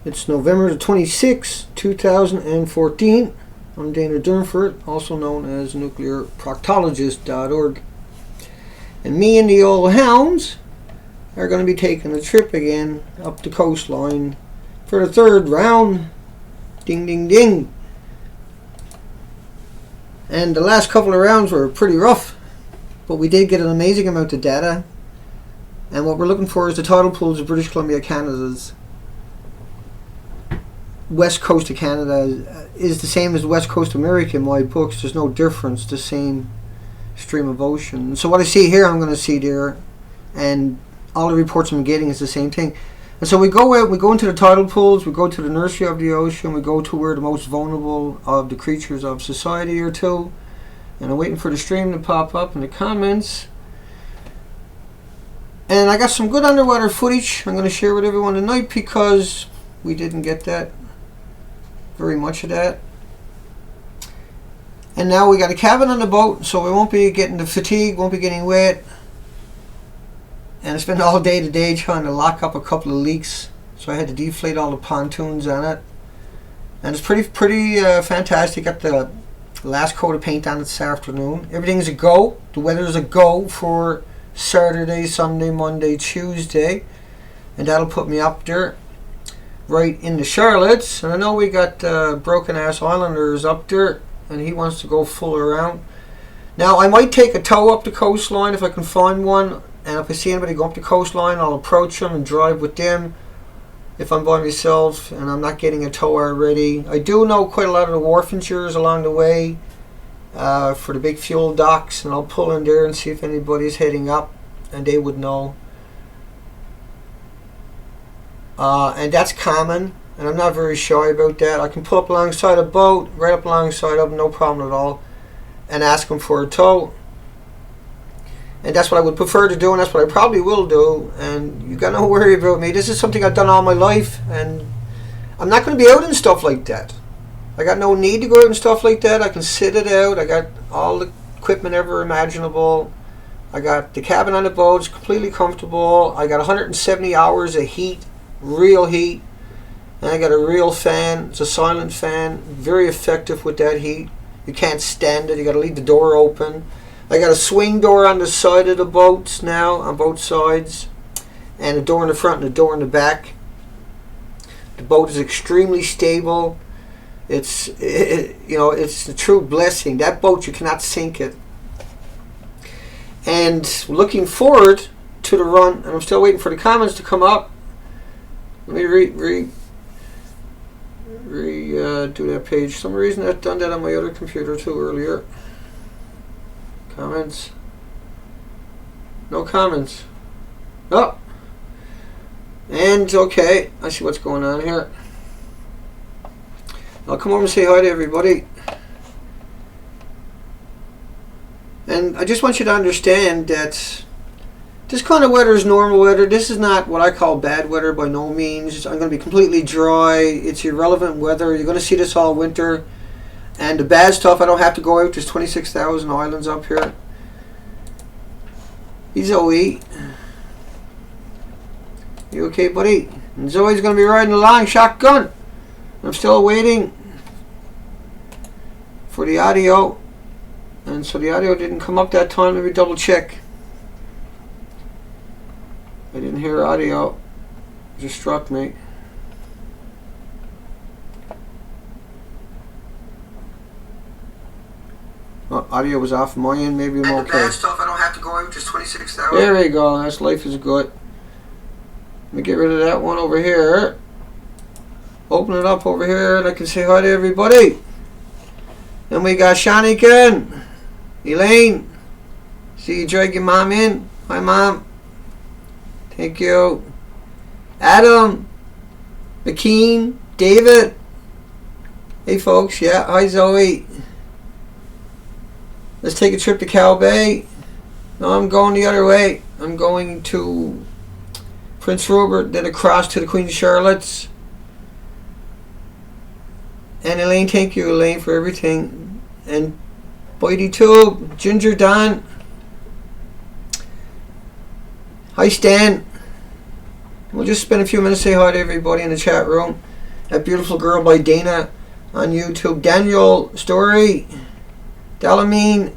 It's November the 26th, 2014. I'm Dana Durnford, also known as nuclearproctologist.org. And me and the old hounds are going to be taking a trip again up the coastline for the third round. Ding, ding, ding. And the last couple of rounds were pretty rough, but we did get an amazing amount of data. And what we're looking for is the tidal pools of British Columbia, Canada's west coast of Canada is the same as the west coast of America in my books. There's no difference, the same stream of ocean. So what I see here, I'm going to see there, and all the reports I'm getting is the same thing. And so we go out, we go into the tidal pools, we go to the nursery of the ocean, we go to where the most vulnerable of the creatures of society are to, and I'm waiting for the stream to pop up in the comments. And I got some good underwater footage I'm going to share with everyone tonight because we didn't get that, very much of that. And now we got a cabin on the boat, so we won't be getting the fatigue, won't be getting wet. And I spent all day today trying to lock up a couple of leaks, so I had to deflate all the pontoons on it. And it's pretty fantastic. Got the last coat of paint on it this afternoon. Everything's a go. The weather's a go for Saturday, Sunday, Monday, Tuesday, and that'll put me up there right in the Charlottes. And I know we got Broken Ass Islanders up there, and he wants to go full around. Now I might take a tow up the coastline if I can find one, and if I see anybody go up the coastline, I'll approach them and drive with them if I'm by myself and I'm not getting a tow already. I do know quite a lot of the wharfingers along the way for the big fuel docks, and I'll pull in there and see if anybody's heading up, and they would know. And that's common, and I'm not very shy about that. I can pull up alongside a boat, right up alongside of them, no problem at all, and ask them for a tow. And that's what I would prefer to do, and that's what I probably will do. And you got no worry about me. This is something I've done all my life, and I'm not going to be out in stuff like that. I got no need to go out and stuff like that. I can sit it out. I got all the equipment ever imaginable. I got the cabin on the boat. It's completely comfortable. I got 170 hours of heat, real heat. And I got a real fan. It's a silent fan. Very effective with that heat. You can't stand it. You got to leave the door open. I got a swing door on the side of the boats now, on both sides, and a door in the front and a door in the back. The boat is extremely stable. It's a true blessing. That boat, you cannot sink it. And looking forward to the run, and I'm still waiting for the comments to come up. Let me do that page. For some reason I've done that on my other computer too earlier. Comments. No comments. Oh. And okay, I see what's going on here. I'll come over and say hi to everybody. And I just want you to understand that this kind of weather is normal weather. This is not what I call bad weather by no means. I'm going to be completely dry. It's irrelevant weather. You're going to see this all winter. And the bad stuff, I don't have to go out. There's 26,000 islands up here. Hey, Zoe. You okay, buddy? And Zoe's going to be riding along shotgun. I'm still waiting for the audio. And so the audio didn't come up that time. Let me double check. I didn't hear audio. It just struck me. Oh, audio was off my end. Maybe I'm okay. Bad stuff, I don't have to go out. Just 26,000. There we go. That's life is good. Let me get rid of that one over here. Open it up over here, and I can say hi to everybody. Then we got Shanikin, Elaine. See you drag your mom in. Hi, Mom. Thank you. Adam, McKean, David. Hey, folks. Yeah. Hi, Zoe. Let's take a trip to Cow Bay. No, I'm going the other way. I'm going to Prince Rupert, then across to the Queen Charlotte's. And Elaine, thank you, Elaine, for everything. And Bitey Tube, Ginger Don. Hi, Stan. We'll just spend a few minutes, say hi to everybody in the chat room. That beautiful girl by Dana on YouTube. Daniel Story. Dalamine.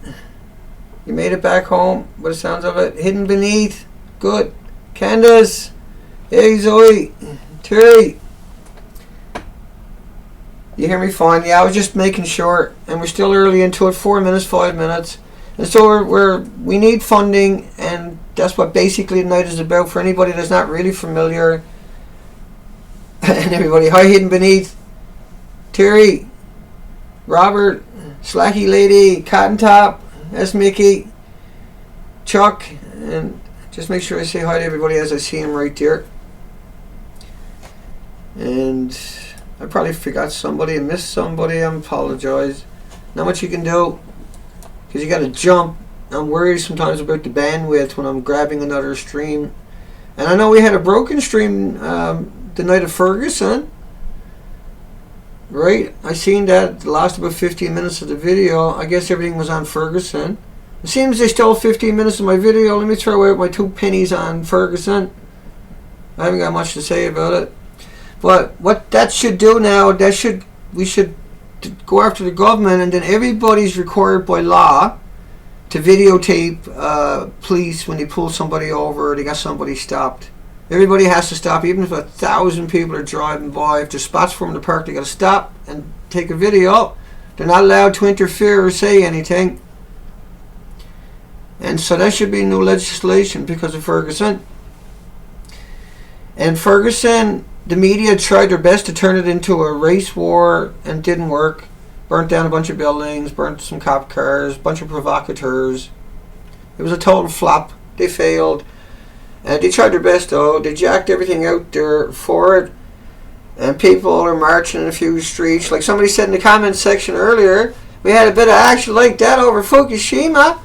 You made it back home. What the sounds of it. Hidden Beneath. Good. Candace. Hey Zoe. Terry. You hear me fine? Yeah, I was just making sure. And we're still early into it. 4 minutes, 5 minutes. And so we need funding, and that's what basically the night is about for anybody that's not really familiar. And everybody, hi Hidden Beneath, Terry, Robert, Slacky Lady, Cotton Top, that's Mickey, Chuck, and just make sure I say hi to everybody as I see him right there. And I probably forgot somebody, I missed somebody, I apologize. Not much you can do, because you got to jump. I'm worried sometimes about the bandwidth when I'm grabbing another stream. And I know we had a broken stream the night of Ferguson. Right? I seen that. It lasted about 15 minutes of the video. I guess everything was on Ferguson. It seems they stole 15 minutes of my video. Let me throw out my 2 pennies on Ferguson. I haven't got much to say about it. But what that should do now, we should go after the government, and then everybody's required by law to videotape police when they pull somebody over or they got somebody stopped. Everybody has to stop, even if 1,000 people are driving by. If there's spots for them in the park, they got to stop and take a video. They're not allowed to interfere or say anything. And so that should be new legislation because of Ferguson. And Ferguson, the media tried their best to turn it into a race war and didn't work. Burnt down a bunch of buildings, burnt some cop cars, a bunch of provocateurs. It was a total flop. They failed. And they tried their best though. They jacked everything out there for it. And people are marching in a few streets. Like somebody said in the comments section earlier, we had a bit of action like that over Fukushima.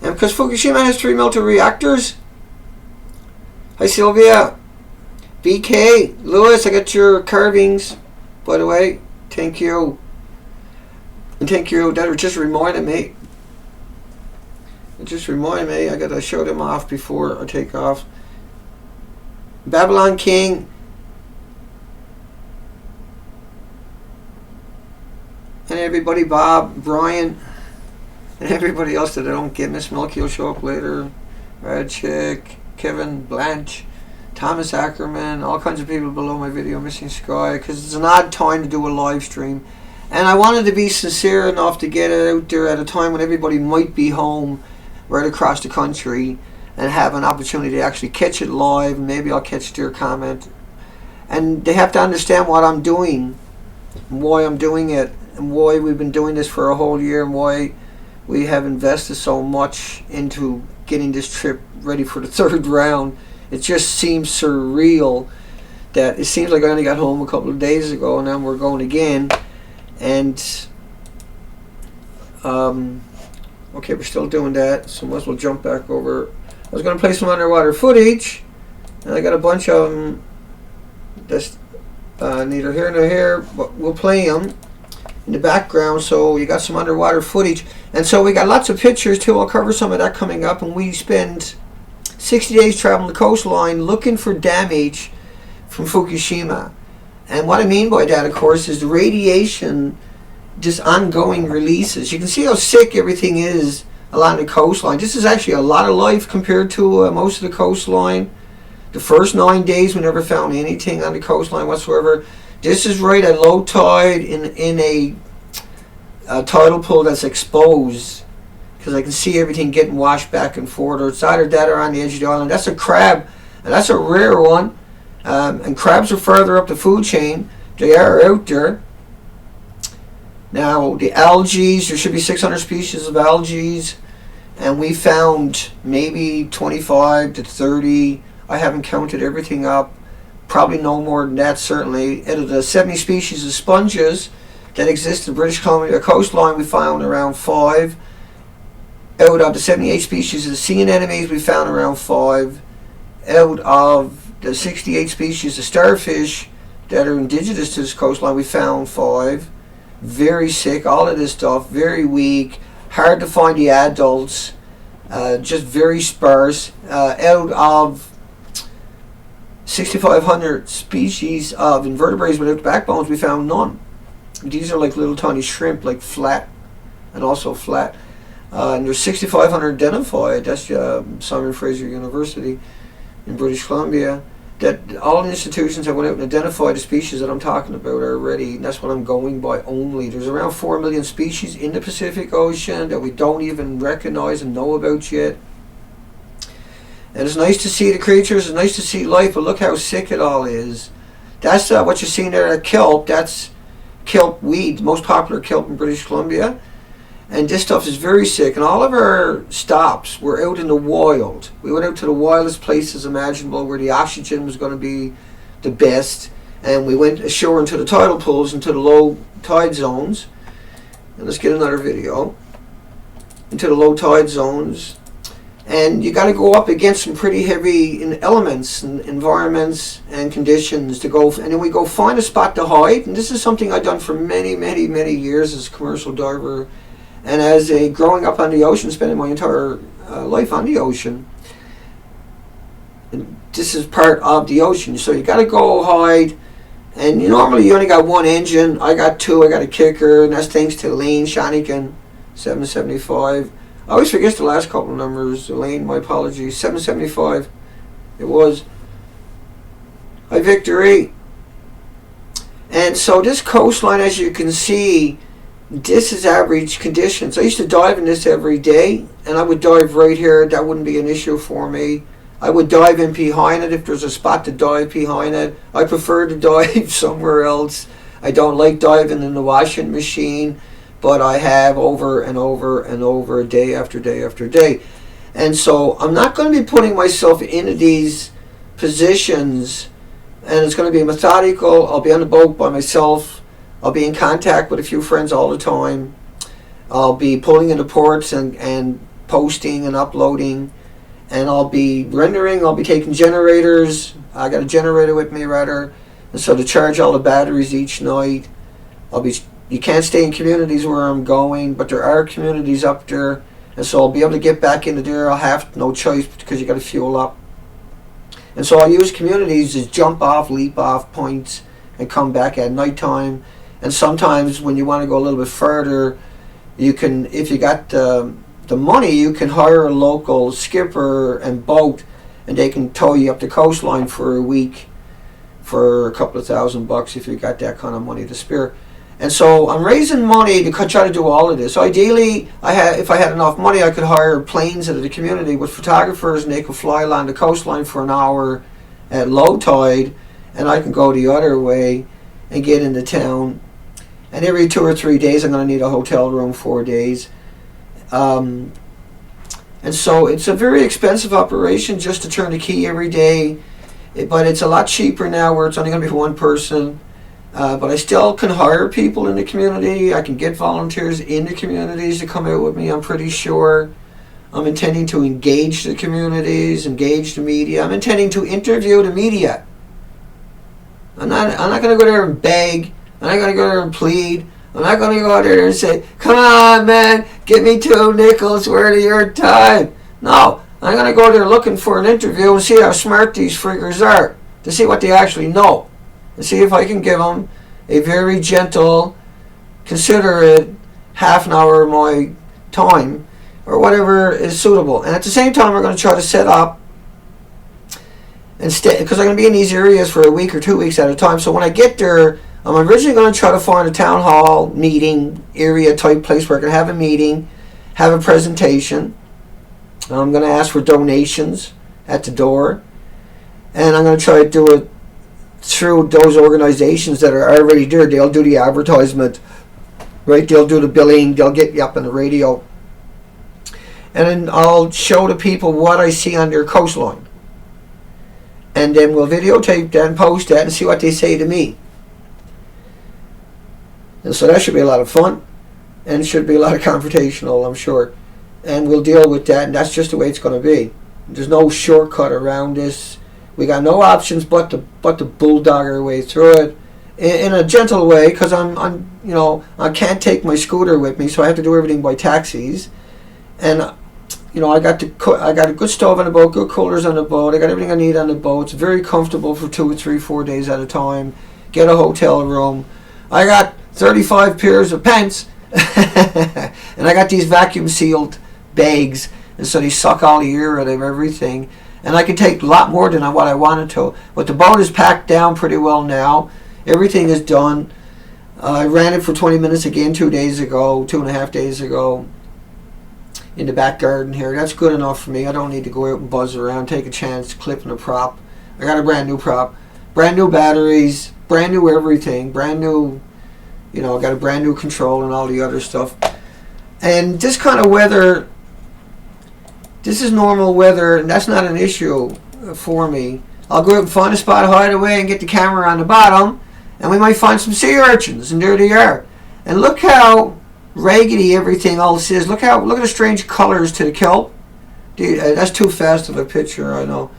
And because Fukushima has 3 melted reactors. Hi Sylvia. BK. Lewis, I got your carvings, by the way. Thank you. And thank you. That just reminded me. It just reminded me. I got to show them off before I take off. Babylon King. And everybody, Bob, Brian, and everybody else that I don't get. Miss Milky will show up later. Red Chick, Kevin Blanche, Thomas Ackerman, all kinds of people below my video, Missing Sky, because it's an odd time to do a live stream. And I wanted to be sincere enough to get it out there at a time when everybody might be home right across the country and have an opportunity to actually catch it live. Maybe I'll catch their comment. And they have to understand what I'm doing, and why I'm doing it, and why we've been doing this for a whole year, and why we have invested so much into getting this trip ready for the 3rd round. It just seems surreal that it seems like I only got home a couple of days ago and then we're going again. And okay, we're still doing that, so might as well jump back over. I was going to play some underwater footage, and I got a bunch of them that's neither here nor here, but we'll play them in the background. So you got some underwater footage, and so we got lots of pictures too. I'll cover some of that coming up. And we spend 60 days traveling the coastline looking for damage from Fukushima. And what I mean by that, of course, is the radiation, just ongoing releases. You can see how sick everything is along the coastline. This is actually a lot of life compared to most of the coastline. The first 9 days we never found anything on the coastline whatsoever. This is right at low tide in a tidal pool that's exposed, because I can see everything getting washed back and forth. Or it's either that or on the edge of the island. That's a crab, and that's a rare one. And crabs are further up the food chain. They are out there. Now, the algae, there should be 600 species of algae, and we found maybe 25 to 30. I haven't counted everything up. Probably no more than that, certainly. Out of the 70 species of sponges that exist in the British Columbia coastline, we found around 5. Out of the 78 species of sea anemones, we found around 5. Out of the 68 species of starfish that are indigenous to this coastline, we found 5. Very sick, all of this stuff, very weak, hard to find the adults, just very sparse. Out of 6,500 species of invertebrates without backbones. We found none. These are like little tiny shrimp, like flat, and also flat. And there's 6,500 identified. That's Simon Fraser University in British Columbia. That all the institutions that went out and identified the species that I'm talking about already, and that's what I'm going by only. There's around 4 million species in the Pacific Ocean that we don't even recognize and know about yet. And it's nice to see the creatures, it's nice to see life, but look how sick it all is. That's what you're seeing there, kelp. That's kelp weed, the most popular kelp in British Columbia. And this stuff is very sick. And all of our stops were out in the wild. We went out to the wildest places imaginable where the oxygen was going to be the best. And we went ashore into the tidal pools, into the low tide zones. And let's get another video. Into the low tide zones. And you got to go up against some pretty heavy elements and environments and conditions to go. And then we go find a spot to hide. And this is something I've done for many, many, many years as a commercial diver. And as a growing up on the ocean, spending my entire life on the ocean, and this is part of the ocean. So you got to go hide. And normally you only got one engine. I got two. I got a kicker, and that's thanks to Lane Shanigan, 775. I always forget the last couple of numbers. Lane, my apologies. 775. It was. High Victory. And so this coastline, as you can see, this is average conditions. I used to dive in this every day, and I would dive right here. That wouldn't be an issue for me. I would dive in behind it if there's a spot to dive behind it. I prefer to dive somewhere else. I don't like diving in the washing machine, but I have over and over and over, day after day after day. And so I'm not going to be putting myself into these positions, and it's going to be methodical. I'll be on the boat by myself. I'll be in contact with a few friends all the time. I'll be pulling into ports and posting and uploading. And I'll be rendering. I'll be taking generators. I got a generator with me, rather. And so to charge all the batteries each night. You can't stay in communities where I'm going, but there are communities up there. And so I'll be able to get back into there. I'll have no choice because you got to fuel up. And so I'll use communities as jump off, leap off points and come back at nighttime. And sometimes when you want to go a little bit further, you can, if you got the money, you can hire a local skipper and boat, and they can tow you up the coastline for a week for a couple of $1,000 if you got that kind of money to spare. And so I'm raising money to try to do all of this. Ideally, if I had enough money, I could hire planes into the community with photographers, and they could fly along the coastline for an hour at low tide, and I can go the other way and get into town. And every 2 or 3 days, I'm going to need a hotel room, 4 days. And so it's a very expensive operation just to turn the key every day. But it's a lot cheaper now where it's only going to be for one person. But I still can hire people in the community. I can get volunteers in the communities to come out with me, I'm pretty sure. I'm intending to engage the communities, engage the media. I'm intending to interview the media. I'm not going to go there and beg. I'm not going to go there and plead. I'm not going to go out there and say, come on, man, give me 2 nickels worth of your time. No, I'm going to go there looking for an interview and see how smart these friggers are, to see what they actually know, and see if I can give them a very gentle, considerate half an hour of my time, or whatever is suitable. And at the same time, we're going to try to set up and stay, because I'm going to be in these areas for a week or 2 weeks at a time. So when I get there, I'm originally going to try to find a town hall meeting area type place where I can have a meeting, have a presentation. I'm going to ask for donations at the door, and I'm going to try to do it through those organizations that are already there. They'll do the advertisement, right? They'll do the billing. They'll get you up on the radio, and then I'll show the people what I see on their coastline, and then we'll videotape that and post that and see what they say to me. And so that should be a lot of fun, and should be a lot of confrontational, I'm sure. And we'll deal with that, and that's just the way it's going to be. There's no shortcut around this. We got no options but to bulldog our way through it in a gentle way, because I can't take my scooter with me, so I have to do everything by taxis. And you know, I got a good stove on the boat, good coolers on the boat. I got everything I need on the boat. It's very comfortable for 2 or 3, 4 days at a time. Get a hotel room. I got 35 pairs of pants, and I got these vacuum sealed bags, and so they suck all the air out of everything. And I can take a lot more than what I wanted to. But the boat is packed down pretty well now. Everything is done. I ran it for 20 minutes again 2 days ago, 2.5 days ago, in the back garden here. That's good enough for me. I don't need to go out and buzz around, take a chance, clipping a prop. I got a brand new prop, brand new batteries, brand new everything, brand new, you know, I got a brand new control and all the other stuff. And this kind of weather, this is normal weather, and that's not an issue for me. I'll go out and find a spot, hide away, and get the camera on the bottom, and we might find some sea urchins, and there they are. And look how raggedy everything else is. Look at the strange colors to the kelp. Dude, that's too fast of a picture, I know.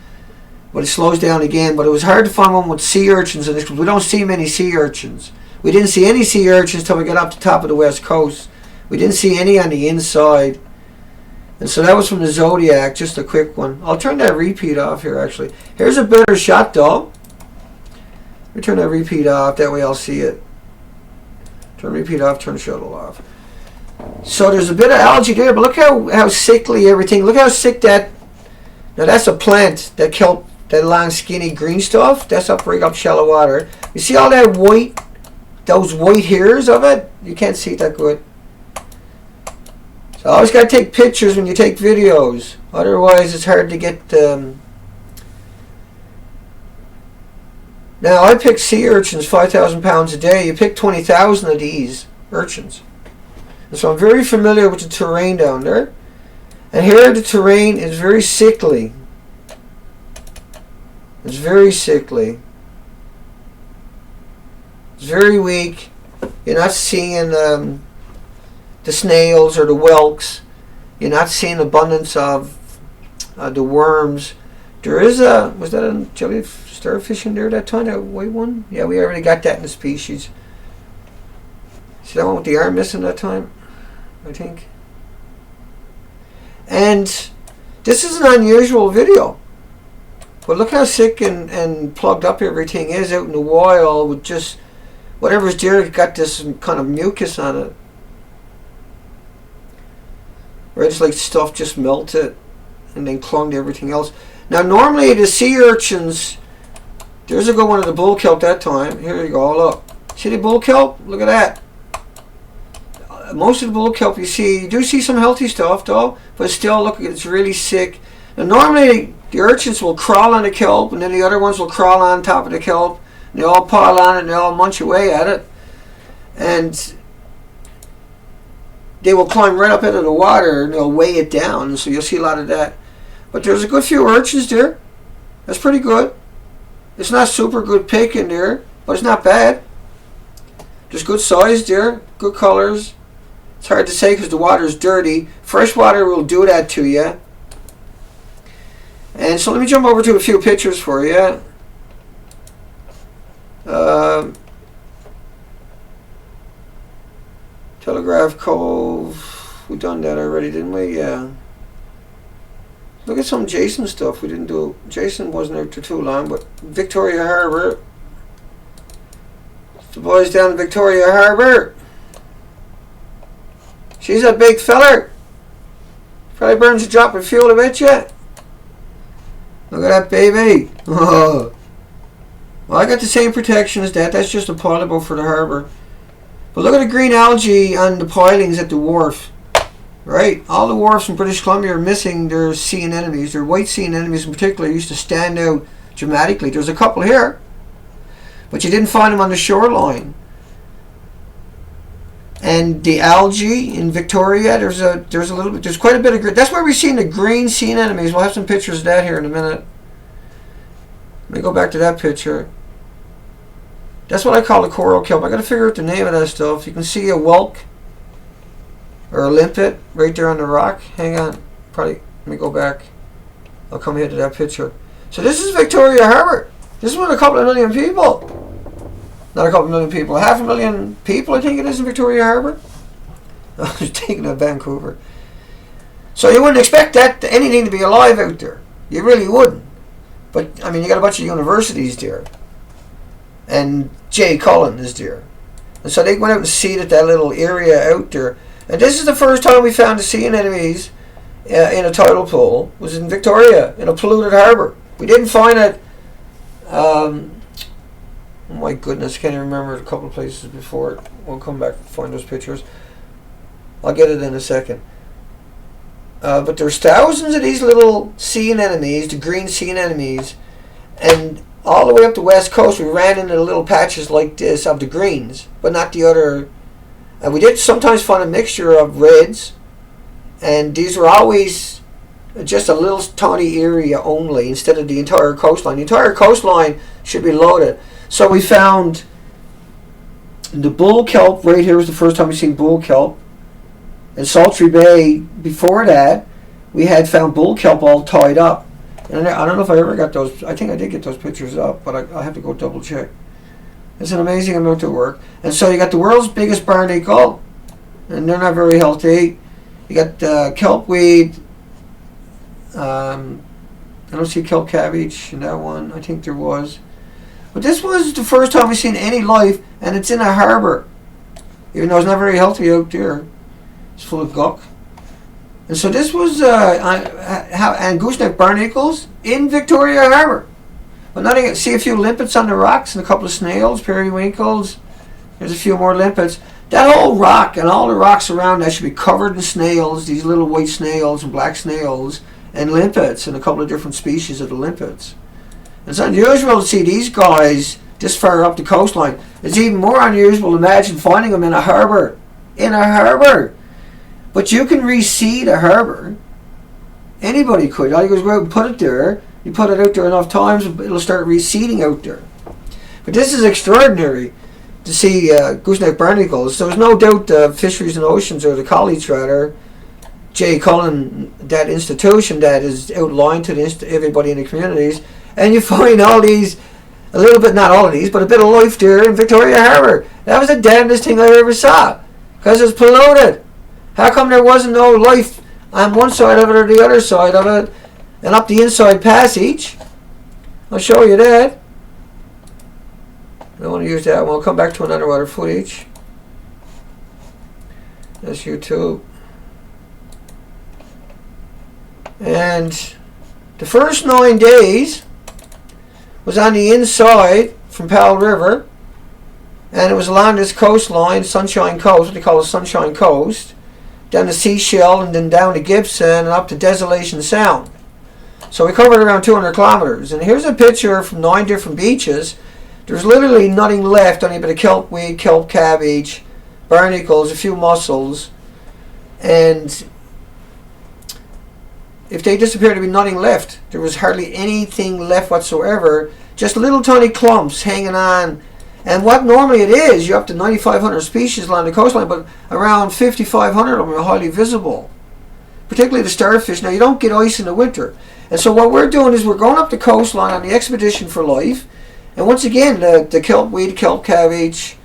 But it slows down again. But it was hard to find one with sea urchins in this, because we don't see many sea urchins. We didn't see any sea urchins till we got up to the top of the west coast. We didn't see any on the inside. And so that was from the Zodiac, just a quick one. I'll turn that repeat off here, actually. Here's a better shot, though. Let me turn that repeat off, that way I'll see it. Turn repeat off, turn shuttle off. So there's a bit of algae there, but look how sickly everything, look how sick that, now that's a plant, that kelp, that long skinny green stuff, that's up right up shallow water. You see all that white, those white hairs of it? You can't see it that good. So I always got to take pictures when you take videos. Otherwise, it's hard to get. Now, I pick sea urchins 5,000 pounds a day. You pick 20,000 of these urchins. And so I'm very familiar with the terrain down there. And here the terrain is very sickly. It's very sickly. It's very weak. You're not seeing the snails or the whelks. You're not seeing abundance of the worms. There is was that a jelly starfish in there that time, that white one? Yeah, we already got that in the species. See that one with the arm missing that time, I think. And this is an unusual video. But look how sick and plugged up everything is out in the wild with just whatever's there, got this kind of mucus on it. Right, it's like stuff just melted and then clung to everything else. Now normally the sea urchins, there's a good one of the bull kelp that time. Here you go, look. See the bull kelp? Look at that. Most of the bull kelp you do see some healthy stuff though, but still look, it's really sick. And normally the urchins will crawl on the kelp, and then the other ones will crawl on top of the kelp, and they all pile on it and they all munch away at it. And they will climb right up out of the water and they'll weigh it down, so you'll see a lot of that. But there's a good few urchins there. That's pretty good. It's not super good pick in there, but it's not bad. There's good size there, good colors. It's hard to say because the water is dirty. Fresh water will do that to you. And so let me jump over to a few pictures for you. Telegraph Cove. We done that already, didn't we? Yeah. Look at some Jason stuff we didn't do. Jason wasn't there for too long, but Victoria Harbour. The boys down in Victoria Harbour. She's a big feller. Probably burns a drop of fuel, I bet you. Look at that baby. Oh. Well, I got the same protection as that. That's just a potable for the harbour. But look at the green algae on the pilings at the wharf. Right? All the wharfs in British Columbia are missing their sea anemones. Their white sea anemones in particular used to stand out dramatically. There's a couple here, but you didn't find them on the shoreline. And the algae in Victoria, there's quite a bit of green. That's where we've seen the green sea anemones. We'll have some pictures of that here in a minute. Let me go back to that picture. That's what I call the coral kelp. I got to figure out the name of that stuff. You can see a whelk or a limpet right there on the rock. Hang on. Probably, let me go back. I'll come here to that picture. So this is Victoria Harbour. This is with a couple of million people. Not a couple of million people. 500,000 people, I think it is, in Victoria Harbour. I was thinking of Vancouver. So you wouldn't expect that anything to be alive out there. You really wouldn't. But I mean, you got a bunch of universities there, and Jay Cullen is there, and so they went out and seeded that little area out there. And this is the first time we found the sea anemones in a tidal pool. It was in Victoria, in a polluted harbour. We didn't find it. Oh my goodness, can't even remember a couple of places before it. We'll come back and find those pictures. I'll get it in a second. But there's thousands of these little sea anemones, the green sea anemones, and all the way up the west coast we ran into little patches like this of the greens, but not the other. And we did sometimes find a mixture of reds, and these were always just a little tiny area only instead of the entire coastline. The entire coastline should be loaded. So we found the bull kelp right here was the first time we seen bull kelp. In Sultry Bay, before that, we had found bull kelp all tied up. And I don't know if I ever got those. I think I did get those pictures up, but I have to go double check. It's an amazing amount of work. And so you got the world's biggest barnacle, and they're not very healthy. You got kelpweed. I don't see kelp cabbage in that one. I think there was. But this was the first time we've seen any life, and it's in a harbour. Even though it's not very healthy out there. It's full of guck. And so this was and gooseneck barnacles in Victoria Harbour. But now you can see a few limpets on the rocks and a couple of snails, periwinkles. There's a few more limpets. That whole rock and all the rocks around that should be covered in snails, these little white snails and black snails, and limpets, and a couple of different species of the limpets. It's unusual to see these guys this far up the coastline. It's even more unusual to imagine finding them in a harbour. In a harbour! But you can reseed a harbour. Anybody could. All you go out and put it there. You put it out there enough times, it'll start reseeding out there. But this is extraordinary to see gooseneck barnacles. There's no doubt Fisheries and Oceans, or the college rather, Jay Cullen, that institution that is outlined to everybody in the communities, and you find all these, a little bit, not all of these, but a bit of life there in Victoria Harbour. That was the damnedest thing I ever saw, because it's polluted. How come there wasn't no life on one side of it or the other side of it, and up the inside passage? I'll show you that. I don't want to use that one. We'll come back to an underwater footage. That's YouTube. And the first 9 days was on the inside from Powell River, and it was along this coastline, Sunshine Coast, what they call the Sunshine Coast, down to Seashell, and then down to Gibson and up to Desolation Sound. So we covered around 200 kilometers. And here's a picture from 9 different beaches. There's literally nothing left, only a bit of kelpweed, kelp cabbage, barnacles, a few mussels, and if they disappeared, there'd be nothing left. There was hardly anything left whatsoever, just little tiny clumps hanging on. And what normally it is, you're up to 9,500 species along the coastline, but around 5,500 of them are highly visible, particularly the starfish. Now, you don't get ice in the winter. And so what we're doing is we're going up the coastline on the expedition for life. And once again, the kelpweed, kelp cabbage,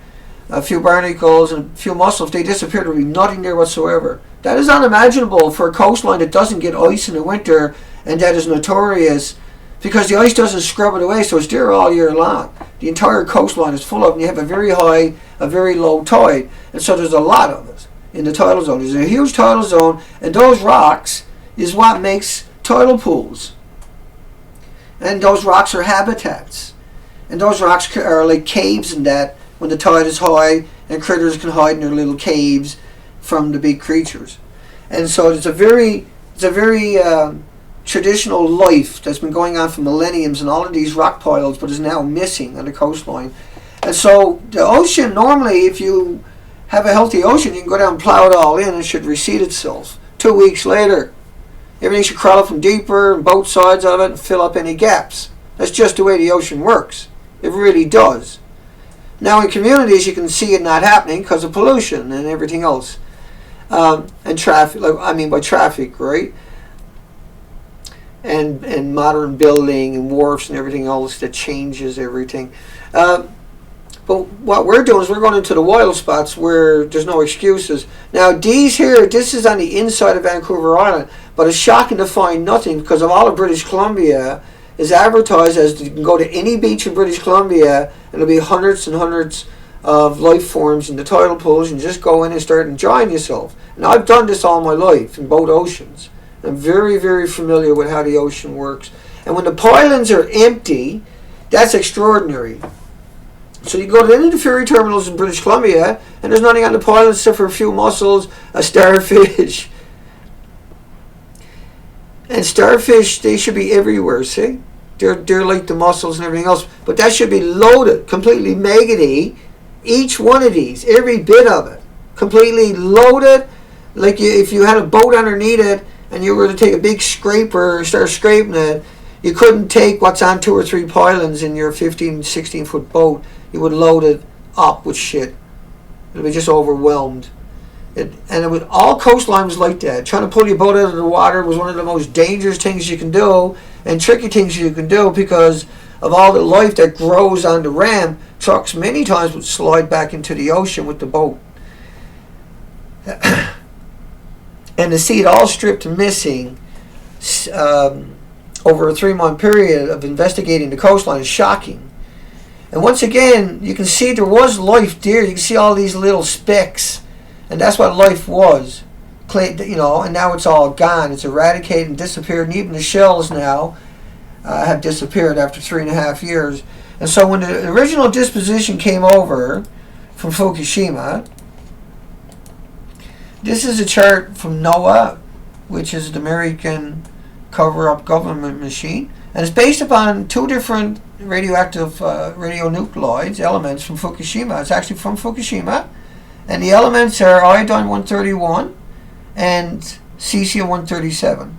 a few barnacles, and a few mussels, if they disappear, there will be nothing there whatsoever. That is unimaginable for a coastline that doesn't get ice in the winter, and that is notorious because the ice doesn't scrub it away, so it's there all year long. The entire coastline is full of it, and you have a very high, a very low tide, and so there's a lot of it in the tidal zone. There's a huge tidal zone, and those rocks is what makes tidal pools. And those rocks are habitats. And those rocks are like caves in that when the tide is high, and critters can hide in their little caves from the big creatures. And so it's a very traditional life that's been going on for millenniums in all of these rock piles, but is now missing on the coastline. And so the ocean, normally if you have a healthy ocean, you can go down and plow it all in and it should reseed itself. 2 weeks later, everything should crawl up from deeper and both sides of it and fill up any gaps. That's just the way the ocean works. It really does. Now in communities you can see it not happening because of pollution and everything else. And traffic, by traffic, right? And modern building and wharfs and everything else that changes everything. But what we're doing is we're going into the wild spots where there's no excuses. Now these here, this is on the inside of Vancouver Island, but it's shocking to find nothing because of all of British Columbia is advertised as you can go to any beach in British Columbia and there'll be hundreds and hundreds of life forms in the tidal pools and just go in and start enjoying yourself. And I've done this all my life in both oceans. I'm very, very familiar with how the ocean works. And when the pylons are empty, that's extraordinary. So you go to any of the ferry terminals in British Columbia and there's nothing on the pylons except for a few mussels, a starfish. And starfish, they should be everywhere, see? They're like the mussels and everything else. But that should be loaded, completely maggoty. Each one of these, every bit of it, completely loaded. Like if you had a boat underneath it and you were to take a big scraper and start scraping it, you couldn't take what's on 2 or 3 pylons in your 15, 16-foot boat. You would load it up with shit. It would be just overwhelmed. All coastline was like that. Trying to pull your boat out of the water was one of the most dangerous things you can do and tricky things you can do because of all the life that grows on the ram. Trucks many times would slide back into the ocean with the boat. And to see it all stripped and missing over a 3-month period of investigating the coastline is shocking. And once again, you can see there was life there. You can see all these little specks. And that's what life was. And now it's all gone. It's eradicated and disappeared. And even the shells now have disappeared after 3.5 years. And so when the original disposition came over from Fukushima, this is a chart from NOAA, which is the American cover-up government machine. And it's based upon 2 different radioactive radionuclides, elements from Fukushima. It's actually from Fukushima. And the elements are iodine-131 and cesium-137.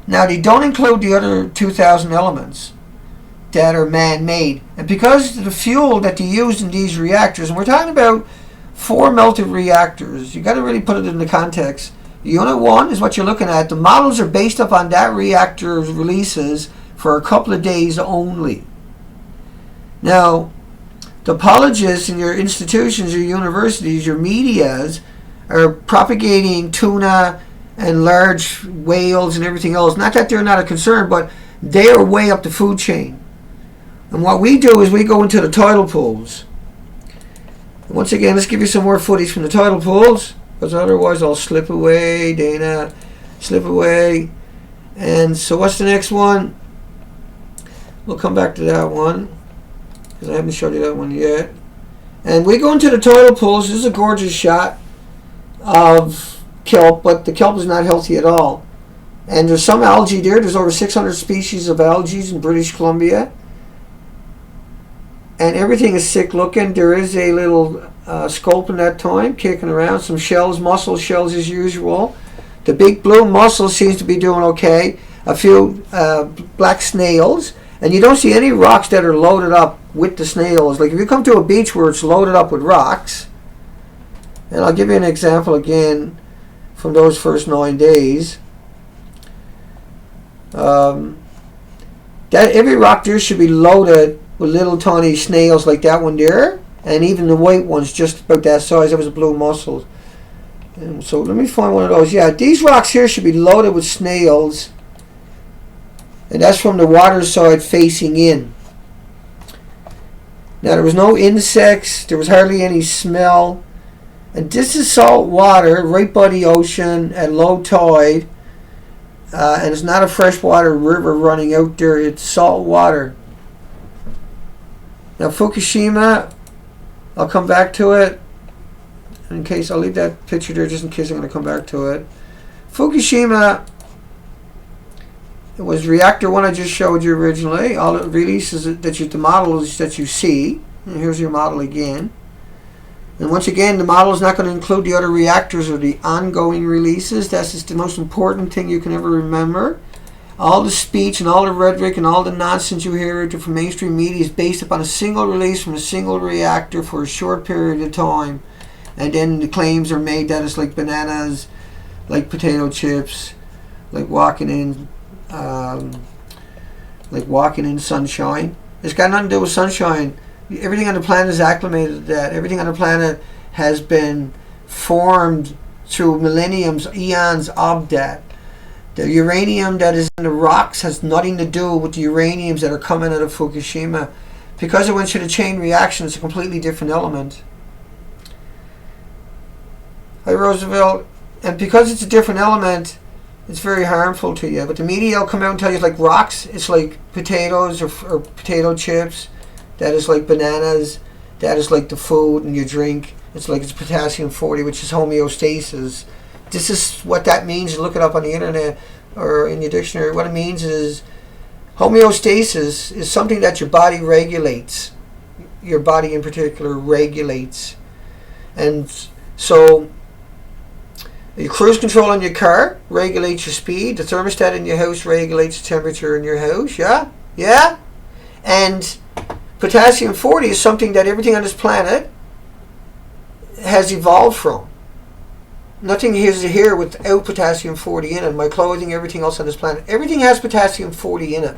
Now, they don't include the other 2,000 elements that are man-made. And because of the fuel that they used in these reactors, and we're talking about 4 melted reactors, you got to really put it in the context. Unit 1 is what you're looking at. The models are based upon that reactor's releases for a couple of days only. Now, the apologists in your institutions, your universities, your medias are propagating tuna and large whales and everything else. Not that they're not a concern, but they are way up the food chain. And what we do is we go into the tidal pools. And once again, let's give you some more footage from the tidal pools, because otherwise I'll slip away, Dana, slip away. And so what's the next one? We'll come back to that one, because I haven't showed you that one yet. And we go into the tidal pools. This is a gorgeous shot of kelp, but the kelp is not healthy at all. And there's some algae there. There's over 600 species of algae in British Columbia. And everything is sick looking. There is a little sculpin that time kicking around. Some shells, mussel shells as usual. The big blue mussel seems to be doing okay. A few black snails. And you don't see any rocks that are loaded up with the snails. Like if you come to a beach where it's loaded up with rocks, and I'll give you an example again from those first 9 days. That every rock there should be loaded with little tiny snails like that one there, and even the white ones just about that size. That was a blue mussel. And so let me find one of those. Yeah, these rocks here should be loaded with snails. And that's from the water side facing in. Now there was no insects, there was hardly any smell. And this is salt water right by the ocean at low tide. And it's not a freshwater river running out there, it's salt water. Now Fukushima, I'll come back to it. In case, I'll leave that picture there just in case I'm going to come back to it. Fukushima, it was reactor 1 I just showed you originally. All it releases the models that you see. And here's your model again. And once again, the model is not going to include the other reactors or the ongoing releases. That's just the most important thing you can ever remember. All the speech and all the rhetoric and all the nonsense you hear from mainstream media is based upon a single release from a single reactor for a short period of time. And then the claims are made that it's like bananas, like potato chips, like walking in sunshine. It's got nothing to do with sunshine. Everything on the planet is acclimated to that. Everything on the planet has been formed through millenniums, eons of that. The uranium that is in the rocks has nothing to do with the uraniums that are coming out of Fukushima. Because it went through the chain reaction, it's a completely different element. Hi, Roosevelt. And because it's a different element, it's very harmful to you. But the media will come out and tell you it's like rocks, it's like potatoes or potato chips, that is like bananas, that is like the food and your drink. It's like it's potassium 40, which is homeostasis. This is what that means. Look it up on the internet or in your dictionary. What it means is homeostasis is something that your body regulates. Your body in particular regulates. And so your cruise control in your car regulates your speed. The thermostat in your house regulates the temperature in your house. Yeah? Yeah? And potassium 40 is something that everything on this planet has evolved from. Nothing is here without potassium 40 in it. My clothing, everything else on this planet. Everything has potassium 40 in it.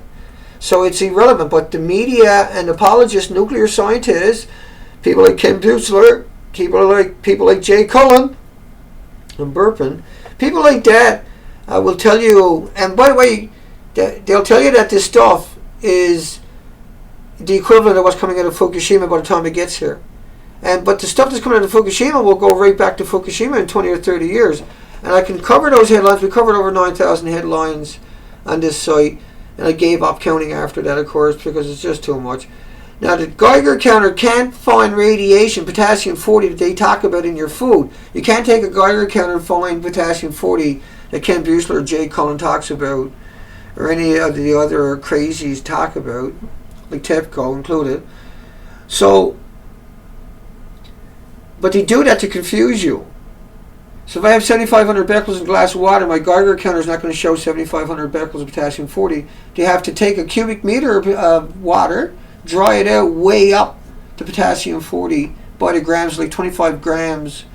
So it's irrelevant. But the media and apologists, nuclear scientists, people like Ken Buechler, people like Jay Cullen, I'm burping, people like that will tell you, and by the way, they'll tell you that this stuff is the equivalent of what's coming out of Fukushima by the time it gets here. But the stuff that's coming out of Fukushima will go right back to Fukushima in 20 or 30 years. And I can cover those headlines. We covered over 9,000 headlines on this site. And I gave up counting after that, of course, because it's just too much. Now, the Geiger counter can't find radiation, potassium 40, that they talk about in your food. You can't take a Geiger counter and find potassium 40 that Ken Buechler or Jay Cullen talks about, or any of the other crazies talk about, like TEPCO included. So, but they do that to confuse you. So if I have 7,500 becquerels in a glass of water, my Geiger counter is not going to show 7,500 becquerels of potassium 40. They have to take a cubic meter of water, dry it out way up to potassium 40 by the grams, like 25 grams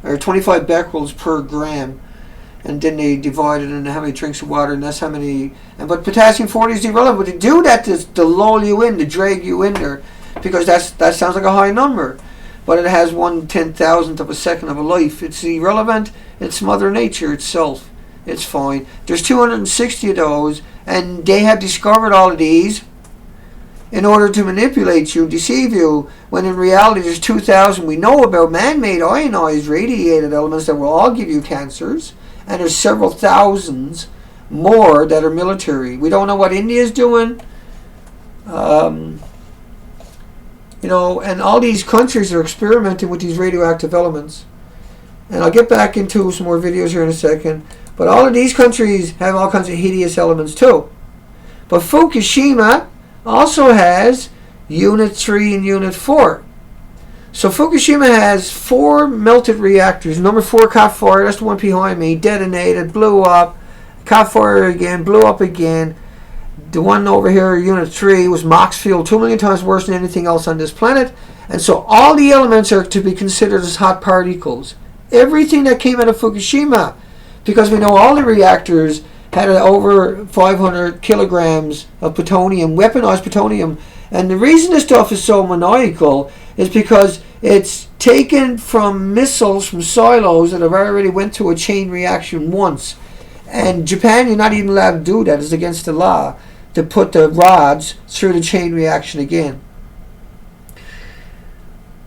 or 25 becquerels per gram. And then they divide it into how many drinks of water, and that's how many. But potassium 40 is irrelevant. But they do that to lull you in, to drag you in there, because that sounds like a high number. But it has 1/10,000th of a second of a life. It's irrelevant. It's Mother Nature itself. It's fine. There's 260 of those, and they have discovered all of these in order to manipulate you, deceive you, when in reality there's 2,000 we know about man-made ionized radiated elements that will all give you cancers, and there's several thousands more that are military. We don't know what India's doing. And all these countries are experimenting with these radioactive elements. And I'll get back into some more videos here in a second. But all of these countries have all kinds of hideous elements too. But Fukushima also has Unit 3 and Unit 4. So Fukushima has 4 melted reactors. Number 4 caught fire, that's the one behind me, detonated, blew up, caught fire again, blew up again. The one over here, Unit 3, was MOX fuel, 2 million times worse than anything else on this planet. And so all the elements are to be considered as hot particles. Everything that came out of Fukushima, because we know all the reactors had over 500 kilograms of plutonium, weaponized plutonium. And the reason this stuff is so maniacal is because it's taken from missiles, from silos that have already went through a chain reaction once. And Japan, you're not even allowed to do that. It's against the law to put the rods through the chain reaction again.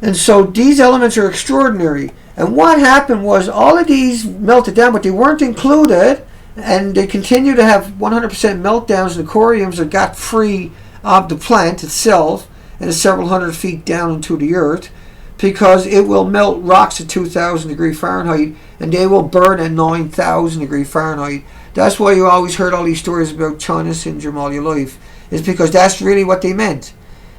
And so these elements are extraordinary. And what happened was all of these melted down, but they weren't included, and they continue to have 100% meltdowns. The coriums that got free of the plant itself and is several hundred feet down into the earth, because it will melt rocks at 2,000 degrees Fahrenheit, and they will burn at 9,000 degrees Fahrenheit. That's why you always heard all these stories about China syndrome all your life, is because that's really what they meant.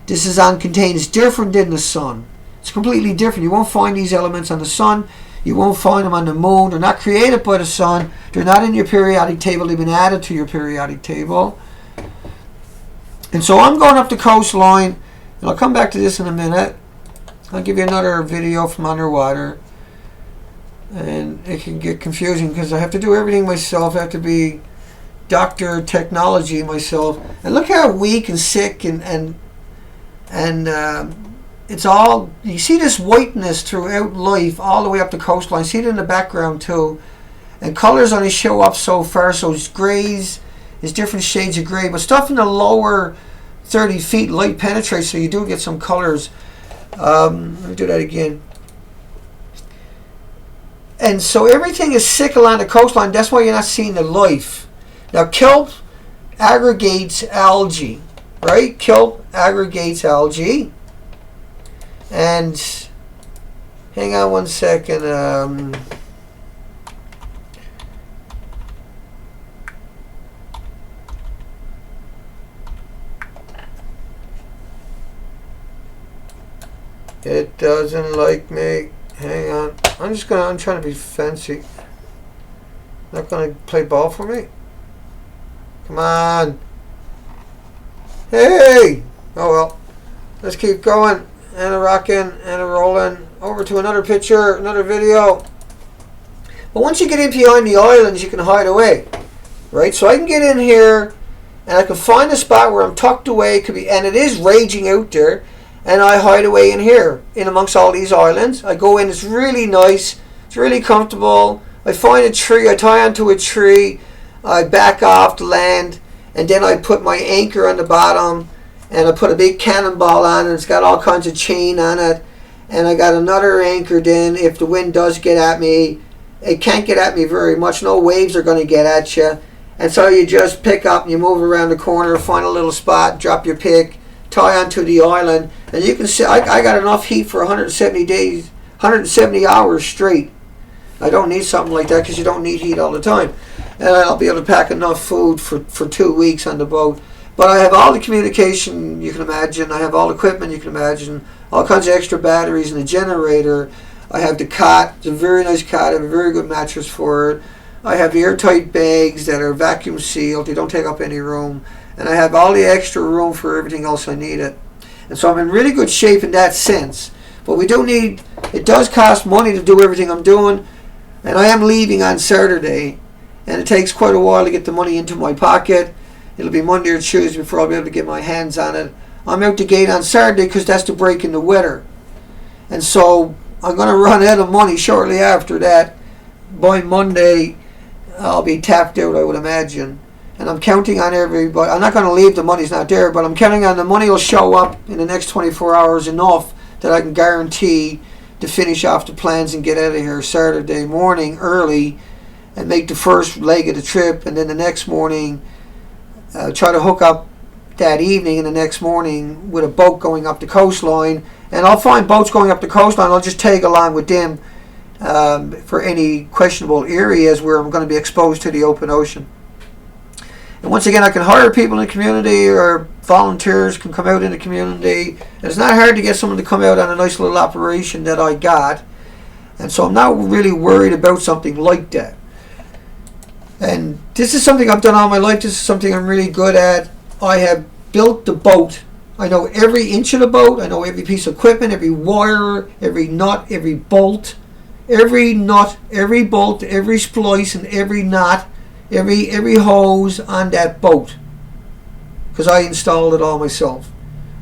This is uncontained. It's different than the sun. It's completely different. You won't find these elements on the sun. You won't find them on the moon. They're not created by the sun. They're not in your periodic table. They've been added to your periodic table. And so I'm going up the coastline, and I'll come back to this in a minute. I'll give you another video from underwater. And it can get confusing because I have to do everything myself. I have to be Dr. Technology myself. And look how weak and sick and it's all, you see this whiteness throughout life all the way up the coastline. See it in the background too. And colors only show up so far, so it's grays, there's different shades of gray, but stuff in the lower 30 feet light penetrates, so you do get some colors. Let me do that again. And so everything is sick along the coastline. That's why you're not seeing the life. Now kelp aggregates algae, right? Kelp aggregates algae. And hang on one second. It doesn't like me. Hang on. I'm trying to be fancy. Not gonna play ball for me? Come on. Hey! Oh well. Let's keep going. And a rocking and a rolling. Over to another picture, another video. But once you get in behind the islands, you can hide away. Right? So I can get in here and I can find a spot where I'm tucked away. And it is raging out there. And I hide away in here, in amongst all these islands. I go in, it's really nice, it's really comfortable. I find a tree, I tie onto a tree, I back off the land, and then I put my anchor on the bottom, and I put a big cannonball on it, it's got all kinds of chain on it, and I got another anchor then, if the wind does get at me, it can't get at me very much, no waves are going to get at you, and so you just pick up and you move around the corner, find a little spot, drop your pick, tie onto the island, and you can see I got enough heat for 170 days, 170 hours straight. I don't need something like that because you don't need heat all the time. And I'll be able to pack enough food for 2 weeks on the boat. But I have all the communication you can imagine. I have all the equipment you can imagine. All kinds of extra batteries and a generator. I have the cot. It's a very nice cot. I have a very good mattress for it. I have airtight bags that are vacuum sealed. They don't take up any room. And I have all the extra room for everything else I needed. And so I'm in really good shape in that sense. But we do need, it does cost money to do everything I'm doing. And I am leaving on Saturday. And it takes quite a while to get the money into my pocket. It'll be Monday or Tuesday before I'll be able to get my hands on it. I'm out the gate on Saturday because that's the break in the weather. And so I'm going to run out of money shortly after that. By Monday, I'll be tapped out, I would imagine. And I'm counting on everybody. I'm not going to leave, the money's not there, but I'm counting on the money will show up in the next 24 hours enough that I can guarantee to finish off the plans and get out of here Saturday morning early and make the first leg of the trip, and then the next morning try to hook up that evening and the next morning with a boat going up the coastline. And I'll find boats going up the coastline. I'll just tag along with them for any questionable areas where I'm going to be exposed to the open ocean. And once again, I can hire people in the community, or volunteers can come out in the community. And it's not hard to get someone to come out on a nice little operation that I got. And so I'm not really worried about something like that. And this is something I've done all my life. This is something I'm really good at. I have built the boat. I know every inch of the boat. I know every piece of equipment, every wire, every nut, every bolt. Every nut, every bolt, every splice, and every knot. Every hose on that boat, because I installed it all myself.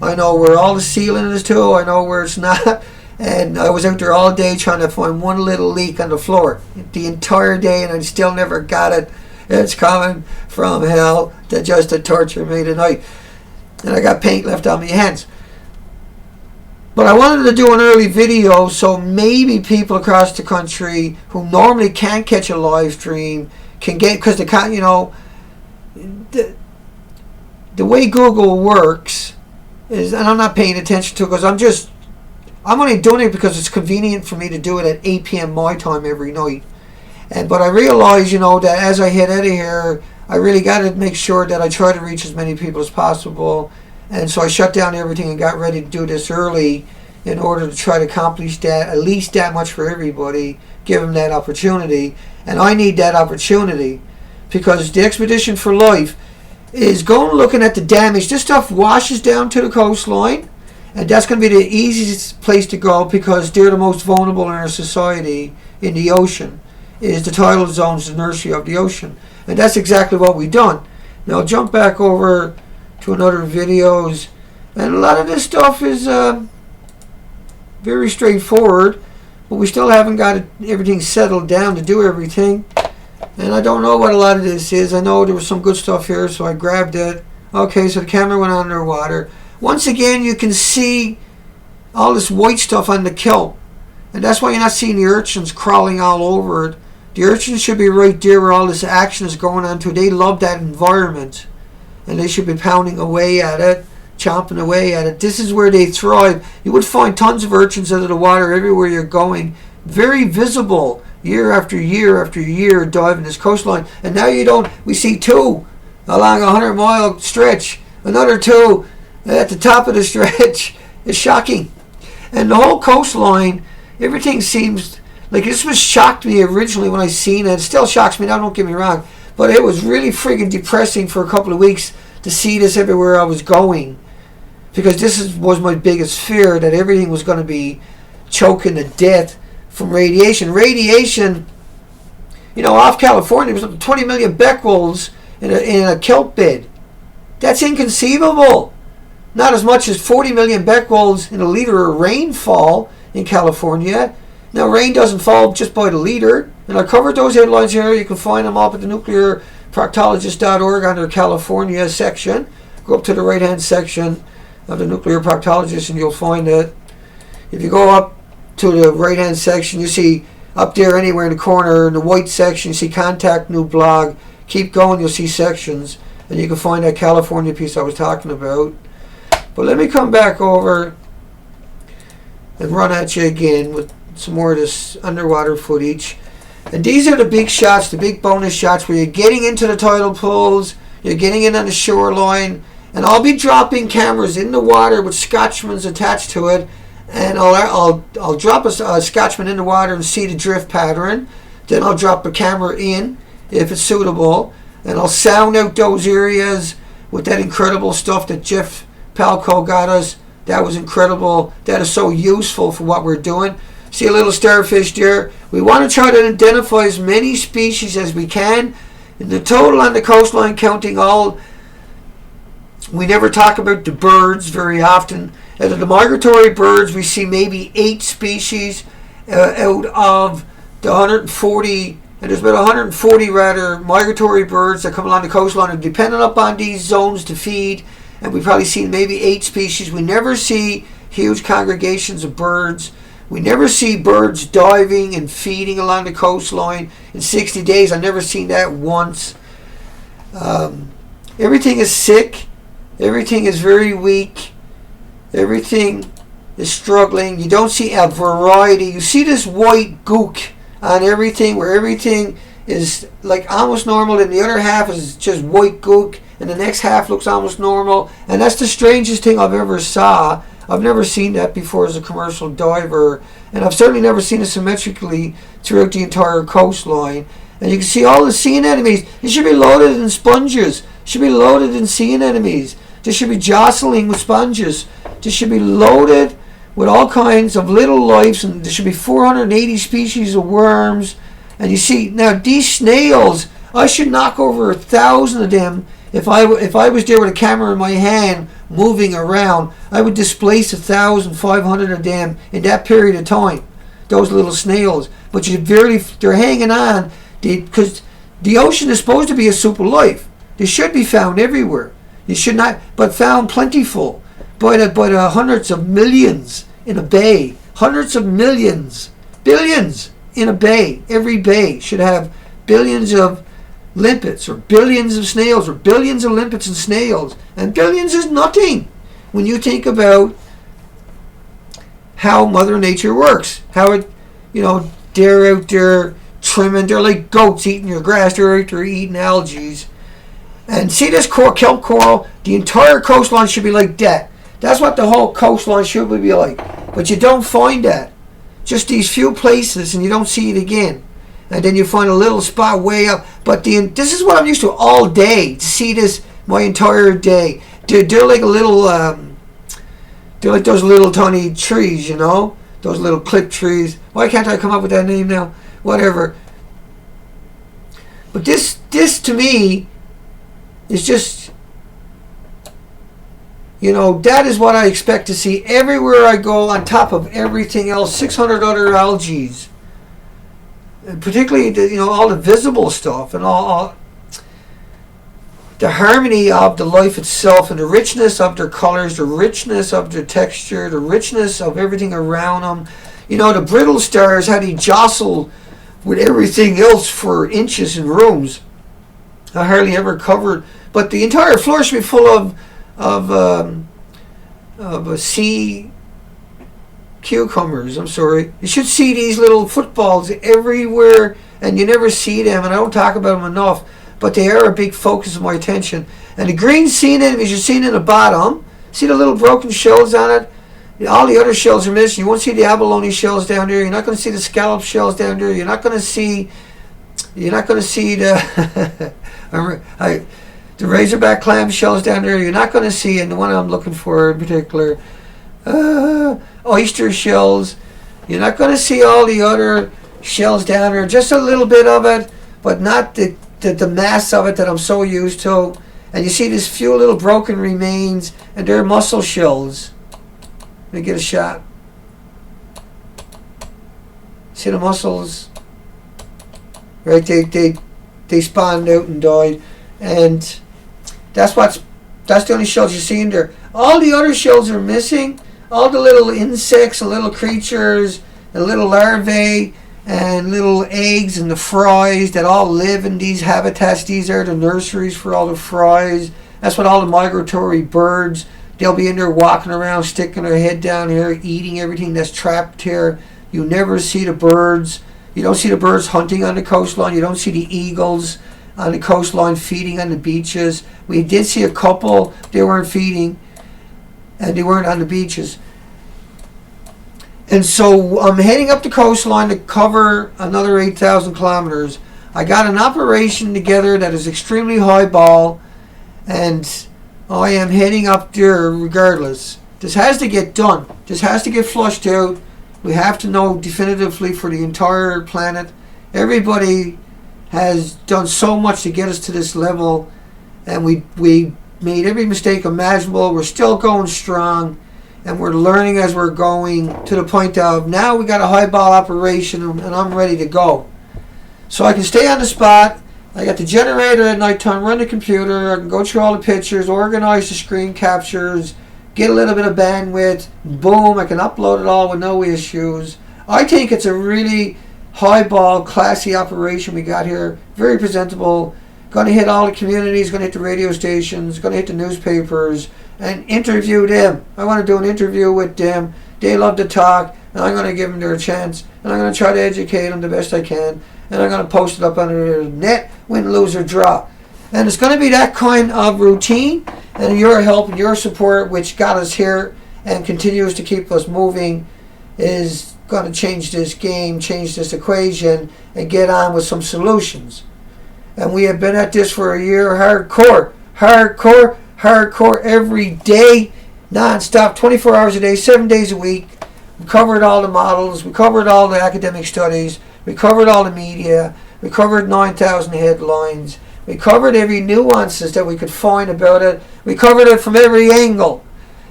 I know where all the sealing is too. I know where it's not. And I was out there all day trying to find one little leak on the floor the entire day, and I still never got it. It's coming from hell to torture me tonight. And I got paint left on my hands. But I wanted to do an early video so maybe people across the country who normally can't catch a live stream can get, because they can't, you know, the way Google works is, and I'm not paying attention to it because I'm only doing it because it's convenient for me to do it at 8 p.m. my time every night. But I realize, you know, that as I head out of here, I really got to make sure that I try to reach as many people as possible. And so I shut down everything and got ready to do this early in order to try to accomplish that, at least that much for everybody, give them that opportunity. And I need that opportunity because the Expedition for Life is going looking at the damage. This stuff washes down to the coastline, and that's going to be the easiest place to go because they're the most vulnerable in our society in the ocean. Is the tidal zones, the nursery of the ocean. And that's exactly what we've done. Now jump back over to another videos, and a lot of this stuff is very straightforward, but we still haven't got everything settled down to do everything. And I don't know what a lot of this is. I know there was some good stuff here, so I grabbed it. Okay, so the camera went underwater. Once again, you can see all this white stuff on the kelp. And that's why you're not seeing the urchins crawling all over it. The urchins should be right there where all this action is going on to. They love that environment. And they should be pounding away at it, chomping away at it. This is where they thrive. You would find tons of urchins out of the water everywhere you're going. Very visible year after year after year diving this coastline. And now you don't, we see two along a 100-mile stretch. Another two at the top of the stretch. It's shocking. And the whole coastline, everything seems like this was shocked me originally when I seen it. It still shocks me now, don't get me wrong. But it was really friggin' depressing for a couple of weeks to see this everywhere I was going. Because this was my biggest fear, that everything was going to be choking to death from radiation. Radiation, you know, off California, there was 20 million becquerels in a kelp bed. That's inconceivable. Not as much as 40 million becquerels in a liter of rainfall in California. Now, rain doesn't fall just by the liter. And I covered those headlines here. You can find them up at the nuclearproctologist.org under California section. Go up to the right-hand section of the Nuclear Proctologist and you'll find it. If you go up to the right-hand section, you see up there anywhere in the corner, in the white section, you see Contact New Blog. Keep going, you'll see sections. And you can find that California piece I was talking about. But let me come back over and run at you again with some more of this underwater footage. And these are the big shots, the big bonus shots where you're getting into the tidal pools, you're getting in on the shoreline, and I'll be dropping cameras in the water with Scotchmans attached to it, and I'll drop a Scotchman in the water and see the drift pattern. Then I'll drop a camera in if it's suitable, and I'll sound out those areas with that incredible stuff that Jeff Palco got us. That was incredible. That is so useful for what we're doing. See a little starfish there. We want to try to identify as many species as we can. In the total on the coastline, counting all, we never talk about the birds very often. Out of the migratory birds, we see maybe 8 species out of the 140, and there's about 140 rather migratory birds that come along the coastline and dependent upon these zones to feed. And we've probably seen maybe 8 species. We never see huge congregations of birds. We never see birds diving and feeding along the coastline. In 60 days, I've never seen that once. Everything is sick. Everything is very weak. Everything is struggling. You don't see a variety. You see this white gook on everything, where everything is like almost normal and the other half is just white gook and the next half looks almost normal. And that's the strangest thing I've ever saw. I've never seen that before as a commercial diver, and I've certainly never seen it symmetrically throughout the entire coastline. And you can see all the sea anemones. They should be loaded in sponges. Should be loaded in sea anemones. They should be jostling with sponges. They should be loaded with all kinds of little life, and there should be 480 species of worms. And you see now these snails, I should knock over 1,000 of them. If I was there with a camera in my hand moving around, I would displace 1,500 of them in that period of time. Those little snails, but they're hanging on because the ocean is supposed to be a soup of life. They should be found everywhere. You should not, but found plentiful by the hundreds of millions in a bay. Hundreds of millions, billions in a bay. Every bay should have billions of limpets or billions of snails or billions of limpets and snails. And billions is nothing when you think about how Mother Nature works. How it, they're out there trimming. They're like goats eating your grass. They're out there eating algae. And see this kelp coral? The entire coastline should be like that. That's what the whole coastline should be like. But you don't find that. Just these few places, and you don't see it again. And then you find a little spot way up. But this is what I'm used to all day, to see this my entire day. They're like a little, they're like those little tiny trees, those little clip trees. Why can't I come up with that name now? Whatever. But this to me is just, You know, that is what I expect to see everywhere I go, on top of everything else. 600 other algae, and particularly all the visible stuff and all the harmony of the life itself, and the richness of their colors, the richness of their texture, the richness of everything around them. The brittle stars, how they jostle with everything else for inches in rooms. I hardly ever covered, but the entire floor should be full of sea cucumbers. I'm sorry. You should see these little footballs everywhere, and you never see them, and I don't talk about them enough, but they are a big focus of my attention. And the green sea anemones you're seeing in the bottom, see the little broken shells on it? All the other shells are missing. You won't see the abalone shells down there. You're not going to see the scallop shells down there. You're not going to see the the razorback clam shells down there. You're not going to see, and the one I'm looking for in particular, oyster shells. You're not going to see all the other shells down there. Just a little bit of it, but not the mass of it that I'm so used to. And you see these few little broken remains, and they're mussel shells. Let me get a shot. See the mussels? Right, they spawned out and died, and that's the only shells you see in there. All the other shells are missing. All the little insects and little creatures and little larvae and little eggs and the fries that all live in these habitats. These are the nurseries for all the fries. That's what all the migratory birds, they'll be in there walking around, sticking their head down here, eating everything that's trapped here. You never see the birds. You don't see the birds hunting on the coastline. You don't see the eagles on the coastline feeding on the beaches. We did see a couple. They weren't feeding, and they weren't on the beaches. And so I'm heading up the coastline to cover another 8,000 kilometers. I got an operation together that is extremely highball, and I am heading up there regardless. This has to get done. This has to get flushed out. We have to know definitively for the entire planet. Everybody has done so much to get us to this level, and we made every mistake imaginable. We're still going strong, and we're learning as we're going, to the point of now we got a highball operation, and I'm ready to go. So I can stay on the spot. I got the generator at night time, run the computer, I can go through all the pictures, organize the screen captures, get a little bit of bandwidth, boom, I can upload it all with no issues. I think it's a really highball, classy operation we got here, very presentable, going to hit all the communities, going to hit the radio stations, going to hit the newspapers, and interview them. I want to do an interview with them. They love to talk, and I'm going to give them their chance, and I'm going to try to educate them the best I can, and I'm going to post it up on the net, win, lose, or draw. And it's going to be that kind of routine, and your help and your support, which got us here and continues to keep us moving, is going to change this game, change this equation, and get on with some solutions. And we have been at this for a year, hardcore, every day, non-stop, 24 hours a day, 7 days a week. We covered all the models, we covered all the academic studies, we covered all the media, we covered 9,000 headlines, we covered every nuances that we could find about it, we covered it from every angle.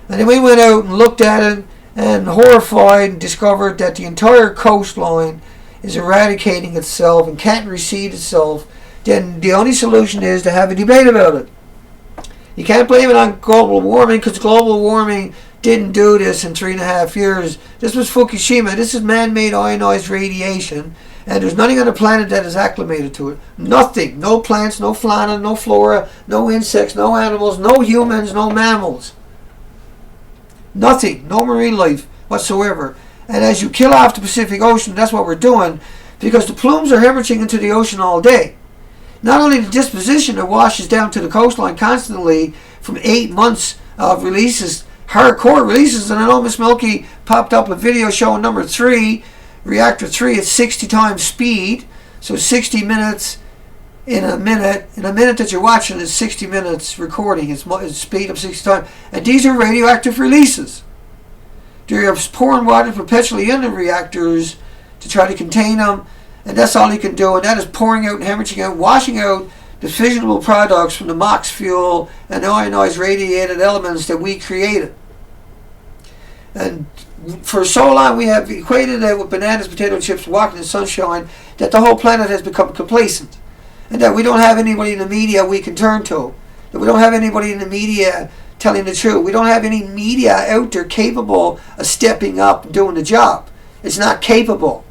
And then we went out and looked at it, and horrified, and discovered that the entire coastline is eradicating itself and can't recede itself. Then the only solution is to have a debate about it. You can't blame it on global warming, because global warming didn't do this in 3.5 years. This was Fukushima. This is man-made ionized radiation, and there's nothing on the planet that is acclimated to it. Nothing. No plants, no fauna, no flora, no insects, no animals, no humans, no mammals. Nothing. No marine life whatsoever. And as you kill off the Pacific Ocean, that's what we're doing, because the plumes are hemorrhaging into the ocean all day. Not only the disposition that washes down to the coastline constantly from 8 months of releases, hardcore releases, and I know Miss Milky popped up a video showing number 3, reactor 3 at 60 times speed, so 60 minutes in a minute that you're watching is 60 minutes recording, it's speed of 60 times, and these are radioactive releases. They're pouring water perpetually in the reactors to try to contain them, and that's all you can do, and that is pouring out and hemorrhaging out, washing out the fissionable products from the MOX fuel and ionized radiated elements that we created. And for so long we have equated it with bananas, potato chips, walking in sunshine, that the whole planet has become complacent. And that we don't have anybody in the media we can turn to. That we don't have anybody in the media telling the truth. We don't have any media out there capable of stepping up and doing the job. It's not capable.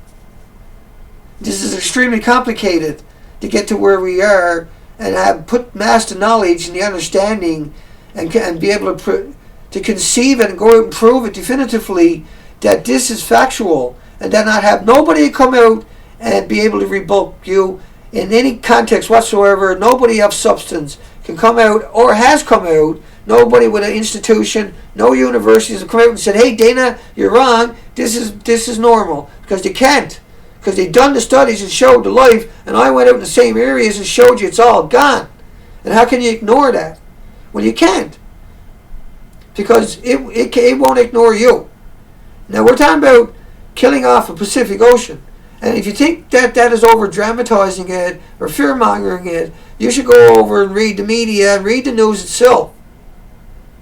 This is extremely complicated to get to where we are and have put master knowledge and the understanding and be able to conceive it and go out and prove it definitively that this is factual, and then not have nobody come out and be able to rebut you in any context whatsoever. Nobody of substance can come out or has come out. Nobody with an institution, no universities have come out and said, hey Dana, you're wrong, this is normal, because they can't. Because they've done the studies and showed the life, and I went out in the same areas and showed you it's all gone. And how can you ignore that? Well, you can't. Because it won't ignore you. Now, we're talking about killing off the Pacific Ocean. And if you think that is over-dramatizing it or fear-mongering it, you should go over and read the media and read the news itself.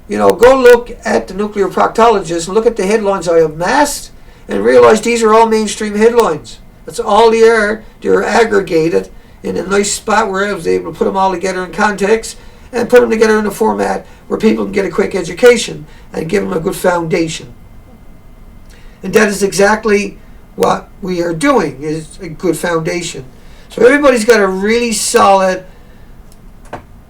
You know, go look at the nuclear proctologists and look at the headlines I have amassed and realize these are all mainstream headlines. That's all they are. They're aggregated in a nice spot where I was able to put them all together in context and put them together in a format where people can get a quick education and give them a good foundation. And that is exactly what we are doing, is a good foundation. So everybody's got a really solid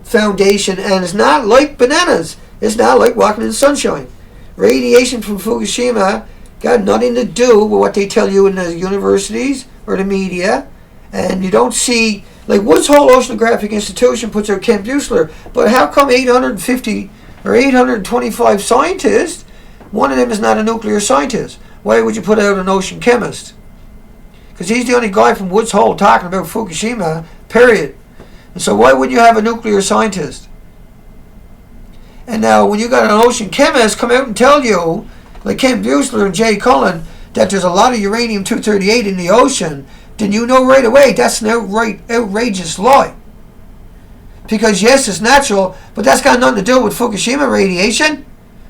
foundation, and it's not like bananas. It's not like walking in sunshine. Radiation from Fukushima got nothing to do with what they tell you in the universities or the media. And you don't see, like Woods Hole Oceanographic Institution puts out Ken Buechler, but how come 850 or 825 scientists, one of them is not a nuclear scientist? Why would you put out an ocean chemist? Because he's the only guy from Woods Hole talking about Fukushima, period. And so why would you have a nuclear scientist? And now when you got an ocean chemist come out and tell you, like Ken Buechler and Jay Cullen, that there's a lot of uranium-238 in the ocean, then you know right away that's an outrageous lie. Because yes, it's natural, but that's got nothing to do with Fukushima radiation.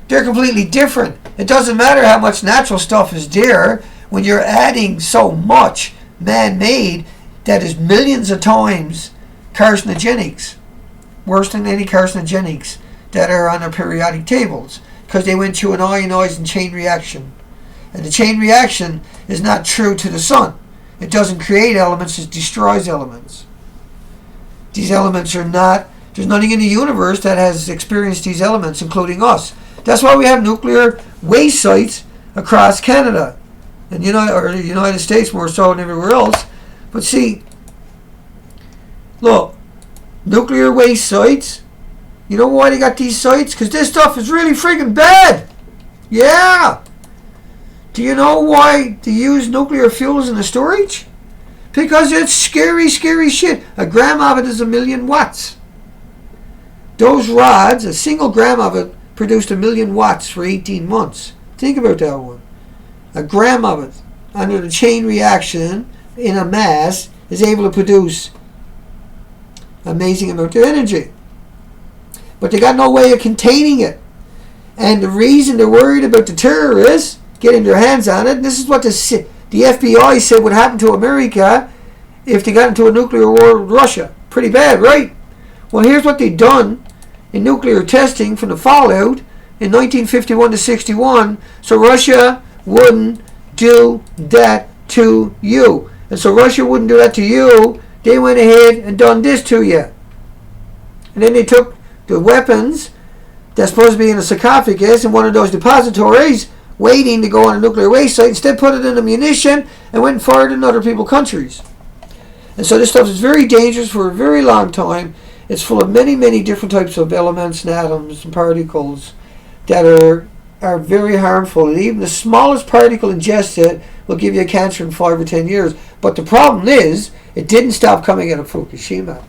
They're completely different. It doesn't matter how much natural stuff is there when you're adding so much man-made that is millions of times carcinogenics, worse than any carcinogenics that are on the periodic tables, because they went through an ionizing chain reaction. And the chain reaction is not true to the sun. It doesn't create elements, it destroys elements. These elements are not, there's nothing in the universe that has experienced these elements, including us. That's why we have nuclear waste sites across Canada and the United States more so than everywhere else. But see, look, nuclear waste sites, you know why they got these sites? Because this stuff is really freaking bad. Yeah. Do you know why they use nuclear fuels in the storage? Because it's scary, scary shit. A gram of it is 1,000,000 watts. Those rods, a single gram of it, produced 1,000,000 watts for 18 months. Think about that one. A gram of it, under the chain reaction in a mass, is able to produce an amazing amount of energy. But they got no way of containing it. And the reason they're worried about the terrorists getting their hands on it, and this is what the FBI said would happen to America if they got into a nuclear war with Russia. Pretty bad, right? Well, here's what they've done in nuclear testing from the fallout in 1951 to 61, so Russia wouldn't do that to you. And so Russia wouldn't do that to you, they went ahead and done this to you. And then they took the weapons that's supposed to be in a sarcophagus in one of those depositories waiting to go on a nuclear waste site, instead put it in a munition and went and fired in other people's countries. And so this stuff is very dangerous for a very long time. It's full of many, many different types of elements and atoms and particles that are very harmful. And even the smallest particle ingested will give you a cancer in 5 or 10 years. But the problem is, it didn't stop coming out of Fukushima.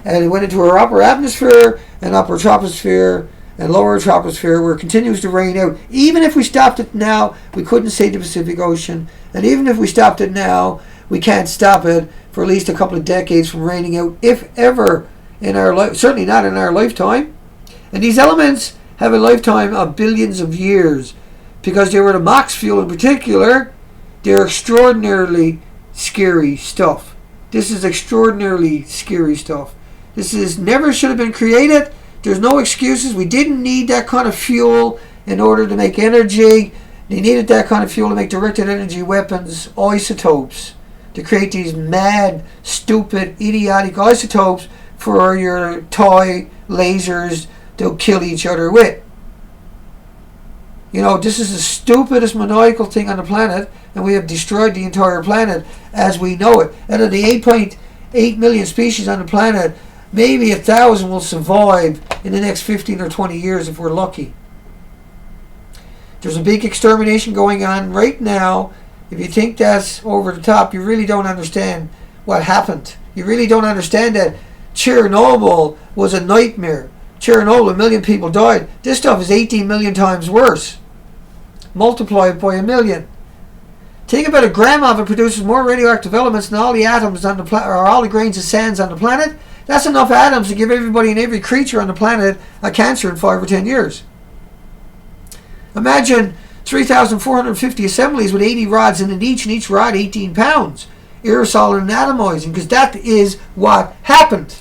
And it went into our upper atmosphere and upper troposphere and lower troposphere, where it continues to rain out. Even if we stopped it now, we couldn't save the Pacific Ocean. And even if we stopped it now, we can't stop it for at least a couple of decades from raining out, if ever in our life, certainly not in our lifetime. And these elements have a lifetime of billions of years, because they were the MOX fuel in particular. They're extraordinarily scary stuff. This is extraordinarily scary stuff. This is never should have been created. There's no excuses. We didn't need that kind of fuel in order to make energy. They needed that kind of fuel to make directed energy weapons, isotopes, to create these mad, stupid, idiotic isotopes for your toy lasers to kill each other with. You know, this is the stupidest maniacal thing on the planet, and we have destroyed the entire planet as we know it. Out of the 8.8 million species on the planet, maybe 1,000 will survive in the next 15 or 20 years if we're lucky. There's a big extermination going on right now. If you think that's over the top, you really don't understand what happened. You really don't understand that Chernobyl was a nightmare. Chernobyl, 1 million people died. This stuff is 18 million times worse. Multiply it by 1 million. Think about a gram of it produces more radioactive elements than all the atoms on the planet, or all the grains of sands on the planet. That's enough atoms to give everybody and every creature on the planet a cancer in 5 or 10 years. Imagine 3,450 assemblies with 80 rods in it each, and each rod 18 pounds. Aerosol and atomizing, because that is what happened.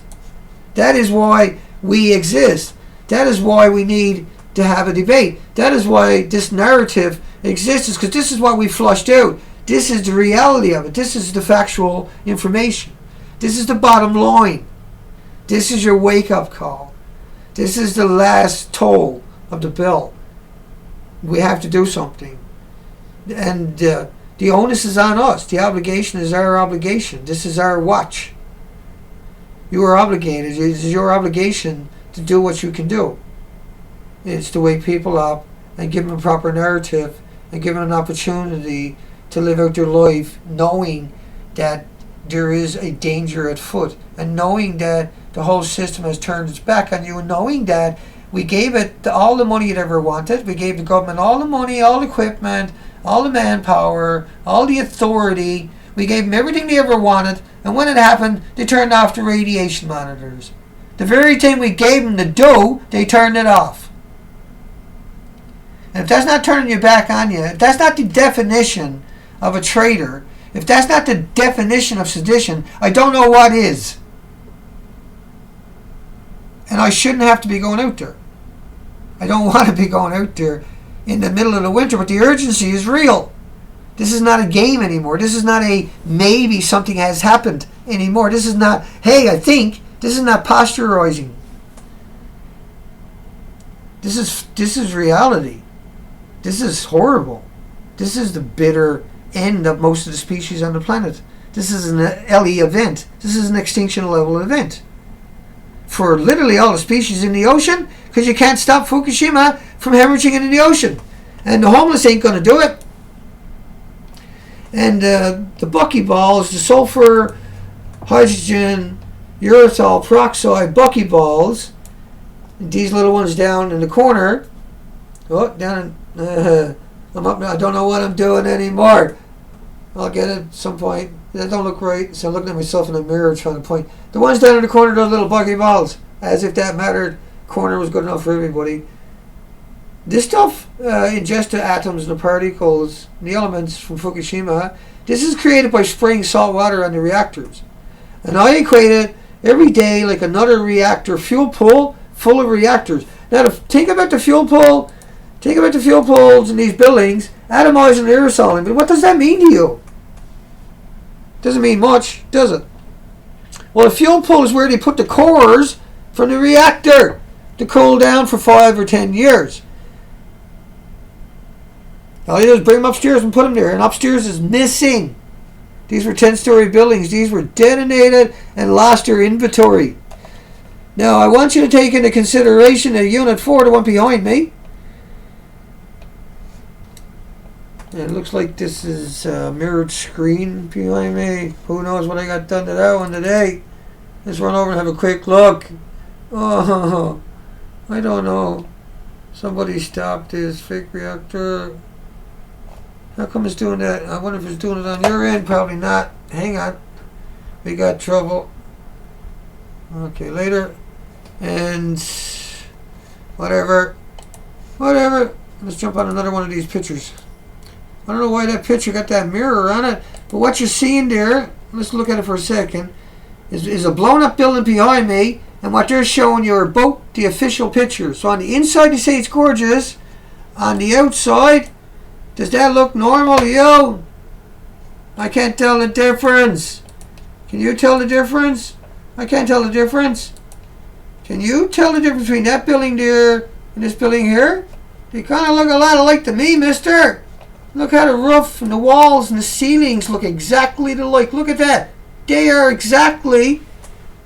That is why we exist. That is why we need to have a debate. That is why this narrative exists, because this is what we flushed out. This is the reality of it. This is the factual information. This is the bottom line. This is your wake-up call. This is the last toll of the bell. We have to do something. And the onus is on us. The obligation is our obligation. This is our watch. You are obligated. It is your obligation to do what you can do. It's to wake people up and give them a proper narrative and give them an opportunity to live out their life knowing that there is a danger at foot, and knowing that the whole system has turned its back on you, and knowing that we gave it all the money it ever wanted. We gave the government all the money, all the equipment, all the manpower, all the authority. We gave them everything they ever wanted, and when it happened, they turned off the radiation monitors. The very thing we gave them to do, they turned it off. And if that's not turning your back on you, if that's not the definition of a traitor, if that's not the definition of sedition, I don't know what is. And I shouldn't have to be going out there. I don't want to be going out there in the middle of the winter, but the urgency is real. This is not a game anymore. This is not a maybe something has happened anymore. This is not, hey, I think. This is not posturizing. This is reality. This is horrible. This is the bitter end of most of the species on the planet. This is an LE event. This is an extinction level event for literally all the species in the ocean, because you can't stop Fukushima from hemorrhaging into the ocean, and the homeless ain't going to do it. And the buckyballs, the sulfur, hydrogen, urethol peroxide buckyballs, these little ones down in the corner. Oh, down in, I'm up now. I don't know what I'm doing anymore. I'll get it at some point. That don't look right, so I'm looking at myself in the mirror trying to point. The ones down in the corner, those little buggy balls, as if that mattered. Corner was good enough for everybody. This stuff ingests the atoms and the particles, the elements from Fukushima. This is created by spraying salt water on the reactors. And I equate it every day like another reactor fuel pool full of reactors. Now, think about the fuel pool. Think about the fuel pools in these buildings, atomizing and aerosoling. But what does that mean to you? Doesn't mean much, does it? Well, the fuel pool is where they put the cores from the reactor to cool down for 5 or 10 years. All you do is bring them upstairs and put them there, and upstairs is missing. These were 10-story buildings. These were detonated and lost their inventory. Now, I want you to take into consideration that Unit 4, the one behind me. And it looks like this is a mirrored screen behind me. Who knows what I got done to that one today? Let's run over and have a quick look. Oh, I don't know. Somebody stopped this fake reactor. How come it's doing that? I wonder if it's doing it on your end. Probably not. Hang on. We got trouble. Okay, later. And whatever. Let's jump on another one of these pictures. I don't know why that picture got that mirror on it, but what you're seeing there, let's look at it for a second, is a blown up building behind me, and what they're showing you are both the official pictures. So on the inside you say it's gorgeous, on the outside, does that look normal to you? I can't tell the difference. Can you tell the difference? I can't tell the difference. Can you tell the difference between that building there and this building here? They kind of look a lot alike to me, mister. Look how the roof and the walls and the ceilings look exactly alike. Look at that. They are exactly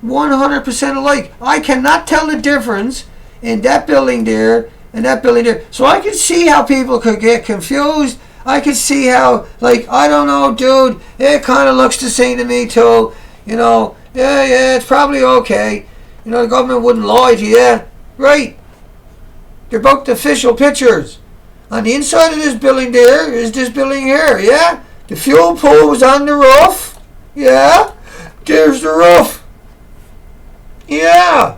100% alike. I cannot tell the difference in that building there and that building there. So I can see how people could get confused. I can see how, like, I don't know, dude, it kind of looks the same to me too. You know, yeah, it's probably okay. You know, the government wouldn't lie to you. Right. They're both official pictures. On the inside of this building there is this building here, yeah? The fuel pool was on the roof. Yeah. There's the roof. Yeah.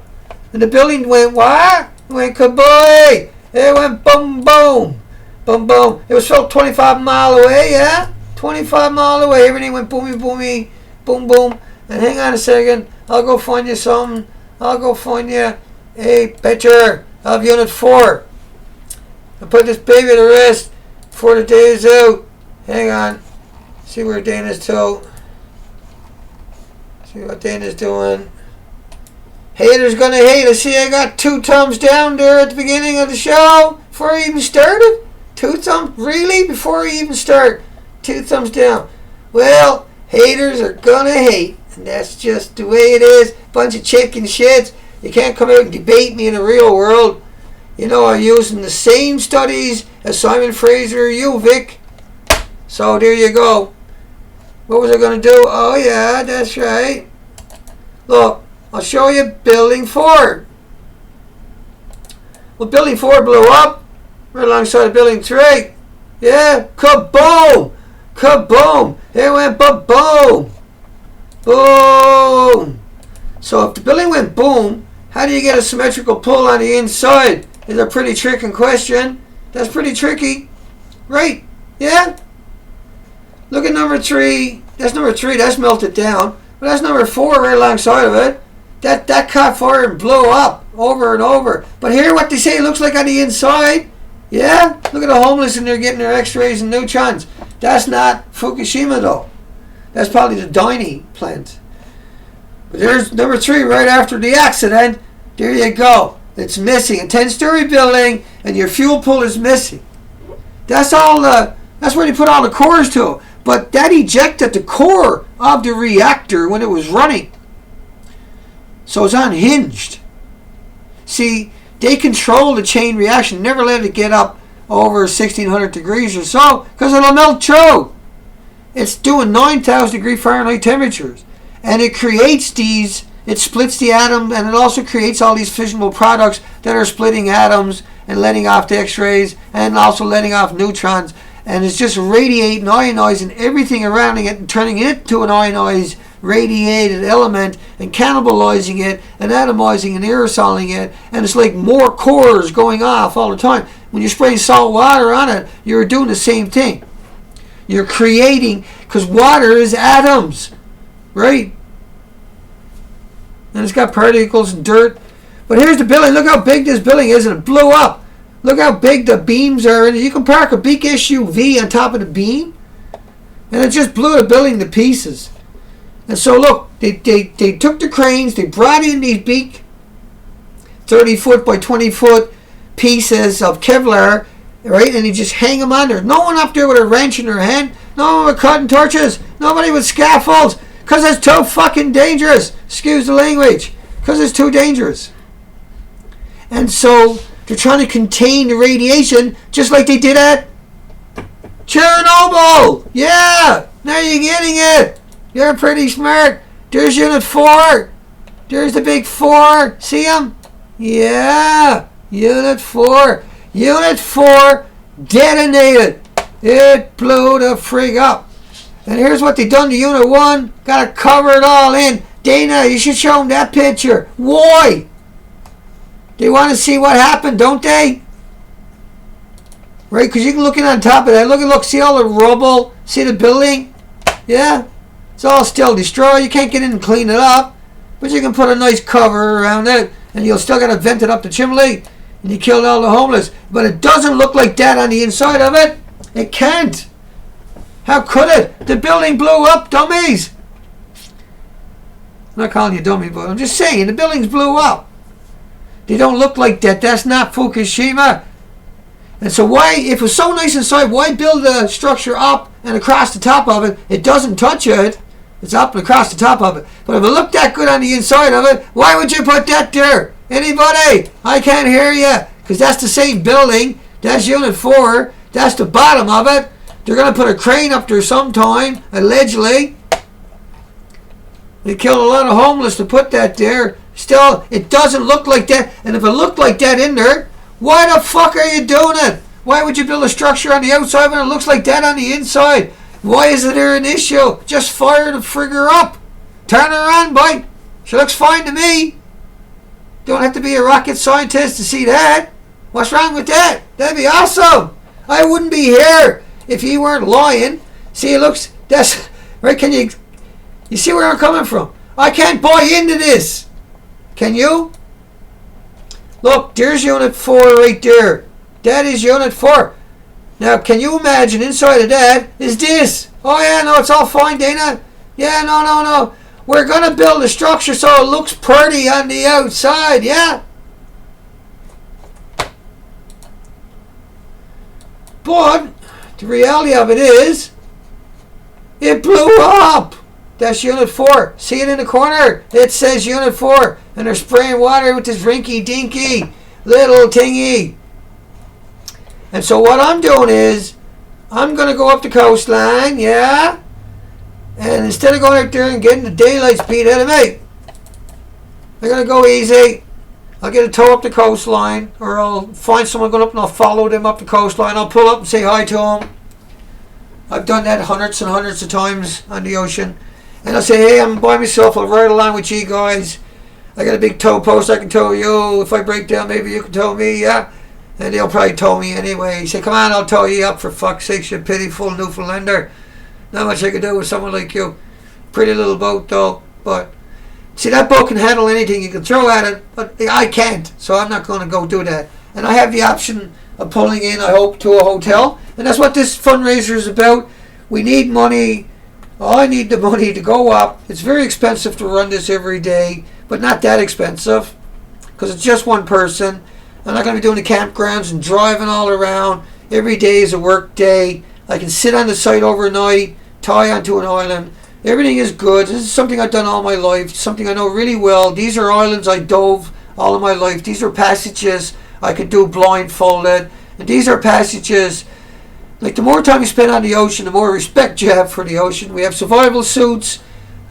And the building went what? It went kaboom. It went boom, boom. Boom, boom. It was felt 25 mile away, yeah? 25 mile away. Everything went boomy, boomy, boom, boom. And hang on a second. I'll go find you something. I'll go find you a picture of Unit 4. I put this baby to rest before the day is out. Hang on. See where Dana's to. See what Dana's doing. Haters gonna hate. I see I got 2 thumbs down there at the beginning of the show before I even started. 2 thumbs? Really? Before I even start. 2 thumbs down. Well, haters are gonna hate. And that's just the way it is. Bunch of chicken shits. You can't come out and debate me in the real world. You know, I'm using the same studies as Simon Fraser or you, Vic. So there you go. What was I going to do? Oh, yeah, that's right. Look, I'll show you Building 4. Well, Building 4 blew up right alongside of Building 3. Yeah, kaboom! Kaboom! It went ba-boom! Boom! So if the building went boom, how do you get a symmetrical pull on the inside? Is a pretty tricky question. That's pretty tricky. Right? Yeah? Look at number 3. That's number 3. That's melted down. But that's number 4 right alongside of it. That caught fire and blew up over and over. But hear what they say it looks like on the inside. Yeah? Look at the homeless in there getting their x-rays and neutrons. That's not Fukushima though. That's probably the Daini plant. But there's number 3 right after the accident. There you go. It's missing. A 10-story building and your fuel pool is missing. That's all. That's where they put all the cores to. But that ejected the core of the reactor when it was running. So it's unhinged. See, they control the chain reaction. Never let it get up over 1600 degrees or so because it'll melt through. It's doing 9,000 degree Fahrenheit temperatures. And it creates these, it splits the atom, and it also creates all these fissionable products that are splitting atoms and letting off the X-rays and also letting off neutrons. And it's just radiating, ionizing everything around it and turning it to an ionized, radiated element and cannibalizing it and atomizing and aerosoling it. And it's like more cores going off all the time. When you're spraying salt water on it, you're doing the same thing. You're creating, because water is atoms. Right? And it's got particles and dirt. But here's the building. Look how big this building is, and it blew up. Look how big the beams are. And you can park a big SUV on top of the beam. And it just blew the building to pieces. And so look, they took the cranes, they brought in these big 30 foot by 20 foot pieces of Kevlar, right? And they just hang them on there. No one up there with a wrench in their hand. No one with cutting torches. Nobody with scaffolds. Because it's too fucking dangerous. Excuse the language. Because it's too dangerous. And so they're trying to contain the radiation just like they did at Chernobyl. Yeah. Now you're getting it. You're pretty smart. There's Unit 4. There's the big 4. See them? Yeah. Unit 4. Unit 4 detonated. It blew the frig up. And here's what they done to Unit 1. Got to cover it all in. Dana, you should show them that picture. Why? They want to see what happened, don't they? Right, because you can look in on top of that. Look, see all the rubble? See the building? Yeah? It's all still destroyed. You can't get in and clean it up. But you can put a nice cover around it, and you'll still got to vent it up the chimney. And you killed all the homeless. But it doesn't look like that on the inside of it. It can't. How could it? The building blew up, dummies. I'm not calling you dummy, but I'm just saying, the buildings blew up. They don't look like that. That's not Fukushima. And so why, if it was so nice inside, why build a structure up and across the top of it? It doesn't touch it. It's up and across the top of it. But if it looked that good on the inside of it, why would you put that there? Anybody? I can't hear you. Because that's the same building. That's Unit 4. That's the bottom of it. They're going to put a crane up there sometime, allegedly. They killed a lot of homeless to put that there. Still, it doesn't look like that. And if it looked like that in there, why the fuck are you doing it? Why would you build a structure on the outside when it looks like that on the inside? Why is there an issue? Just fire the frigger up. Turn her on, boy. She looks fine to me. Don't have to be a rocket scientist to see that. What's wrong with that? That'd be awesome. I wouldn't be here if you weren't lying. See, it looks, that's, right, can you see where I'm coming from? I can't buy into this. Can you? Look, there's Unit 4 right there. That is Unit 4. Now, can you imagine inside of that is this? Oh, yeah, no, it's all fine, Dana. Yeah, no. We're going to build a structure so it looks pretty on the outside, yeah? But the reality of it is, it blew up. That's Unit 4. See it in the corner? It says Unit 4. And they're spraying water with this rinky-dinky little thingy. And so what I'm doing is, I'm going to go up the coastline, yeah? And instead of going out there and getting the daylights beat out of me, I'm going to go easy. I'll get a tow up the coastline, or I'll find someone going up and I'll follow them up the coastline. I'll pull up and say hi to them. I've done that hundreds and hundreds of times on the ocean. And I'll say, hey, I'm by myself. I'll ride along with you guys. I got a big tow post I can tow you. If I break down, maybe you can tow me, yeah? And they'll probably tow me anyway. You say, come on, I'll tow you up, for fuck's sake, you pitiful Newfoundlander. Not much I could do with someone like you. Pretty little boat, though. But, see, that boat can handle anything you can throw at it, but I can't. So I'm not going to go do that. And I have the option of pulling in, I hope, to a hotel. And that's what this fundraiser is about. We need money. I need the money to go up. It's very expensive to run this every day, but not that expensive, because it's just one person. I'm not going to be doing the campgrounds and driving all around. Every day is a work day. I can sit on the site overnight, tie onto an island. Everything is good. This is something I've done all my life, something I know really well. These are islands I dove all of my life. These are passages I could do blindfolded. And these are passages, like the more time you spend on the ocean, the more respect you have for the ocean. We have survival suits.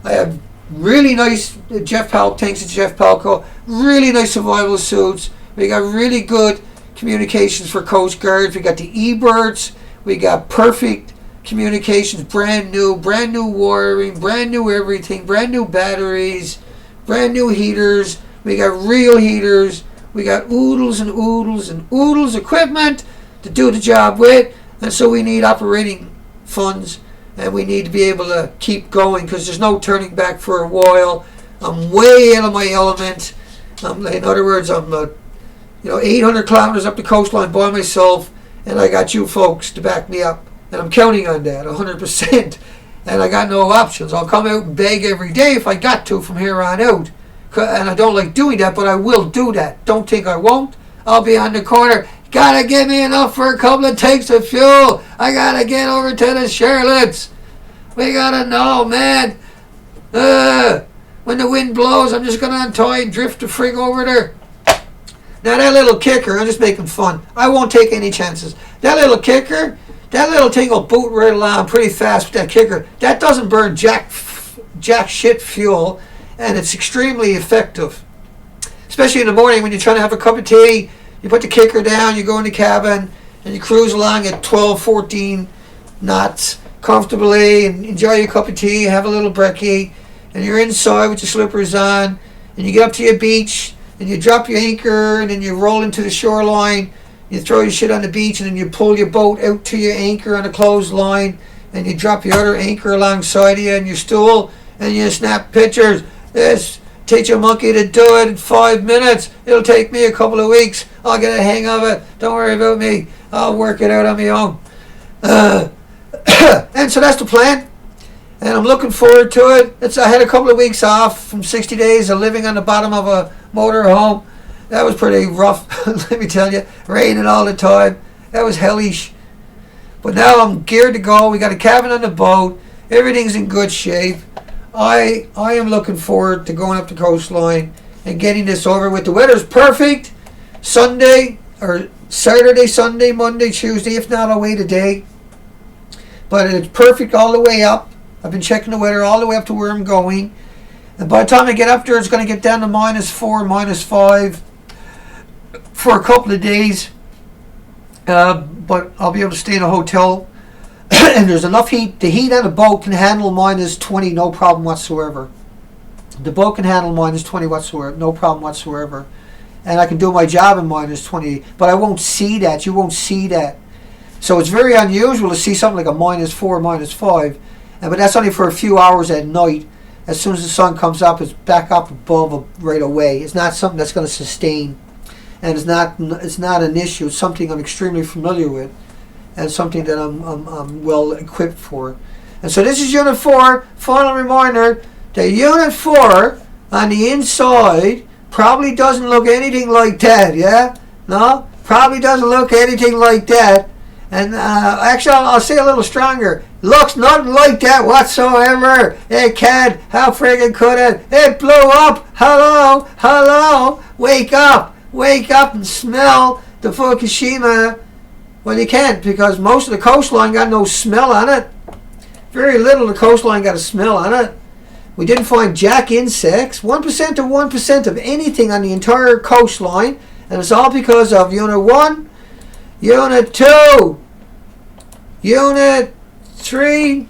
I have really nice, Jeff Palco, thanks to Jeff Palco, really nice survival suits. We got really good communications for Coast Guards. We got the eBirds. We got perfect communications, brand new wiring, brand new everything, brand new batteries, brand new heaters. We got real heaters. We got oodles and oodles and oodles equipment to do the job with. And so we need operating funds, and we need to be able to keep going, because there's no turning back for a while. I'm way out of my element. In other words, I'm 800 kilometers up the coastline by myself, and I got you folks to back me up. And I'm counting on that 100%. And I got no options. I'll come out and beg every day if I got to from here on out. And I don't like doing that, but I will do that. Don't think I won't. I'll be on the corner. Gotta give me enough for a couple of tanks of fuel. I gotta get over to the Charlottes. We gotta know, man. When the wind blows, I'm just gonna untie and drift the frig over there. Now that little kicker, I'm just making fun. I won't take any chances. That little kicker, that little thing will boot right along pretty fast with that kicker. That doesn't burn jack shit fuel, and it's extremely effective. Especially in the morning when you're trying to have a cup of tea. You put the kicker down, you go in the cabin, and you cruise along at 12, 14 knots comfortably, and enjoy your cup of tea, have a little brekkie, and you're inside with your slippers on, and you get up to your beach, and you drop your anchor, and then you roll into the shoreline, you throw your shit on the beach, and then you pull your boat out to your anchor on a clothesline, and you drop your other anchor alongside you and your stool, and you snap pictures. This teach a monkey to do it in 5 minutes. It'll take me a couple of weeks. I'll get a hang of it. Don't worry about me. I'll work it out on my own. And so that's the plan. And I'm looking forward to it. I had a couple of weeks off from 60 days of living on the bottom of a motor home. That was pretty rough, let me tell you. Raining all the time. That was hellish. But now I'm geared to go. We got a cabin on the boat. Everything's in good shape. I am looking forward to going up the coastline and getting this over with. The weather's perfect. Sunday, or Saturday, Sunday, Monday, Tuesday. If not, I'll wait a day. But it's perfect all the way up. I've been checking the weather all the way up to where I'm going. And by the time I get up there, it's going to get down to -4, -5 for a couple of days. But I'll be able to stay in a hotel. And there's enough heat. The heat on the boat can handle -20, no problem whatsoever. The boat can handle -20 whatsoever, no problem whatsoever. And I can do my job in -20. But I won't see that. You won't see that. So it's very unusual to see something like a -4, -5. But that's only for a few hours at night. As soon as the sun comes up, it's back up above right away. It's not something that's going to sustain. And it's not an issue. It's something I'm extremely familiar with. And something that I'm well equipped for. And so this is Unit 4. Final reminder that Unit 4 on the inside probably doesn't look anything like that, yeah? No? Probably doesn't look anything like that. And actually, I'll say a little stronger. Looks nothing like that whatsoever. It can't. How friggin' could it? It blew up. Hello? Hello? Wake up. Wake up and smell the Fukushima. Well, you can't, because most of the coastline got no smell on it. Very little of the coastline got a smell on it. We didn't find jack insects. 1% to 1% of anything on the entire coastline. And it's all because of Unit 1, Unit 2, Unit 3,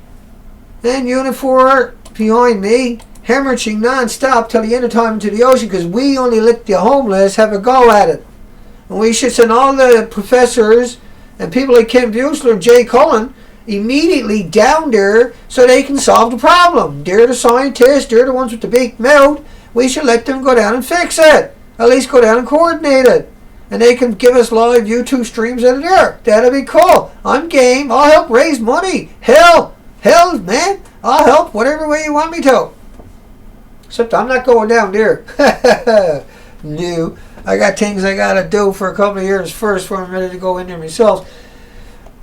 and Unit 4 behind me, hemorrhaging non-stop till the end of time into the ocean, because we only let the homeless have a go at it. And we should send all the professors and people like Ken Buechler and Jay Cullen immediately down there so they can solve the problem. They're the scientists, they're the ones with the big mouth. We should let them go down and fix it. At least go down and coordinate it. And they can give us live YouTube streams out of there. That'd be cool. I'm game. I'll help raise money. Hell, man. I'll help whatever way you want me to. Except I'm not going down there. No. I got things I got to do for a couple of years first before I'm ready to go in there myself.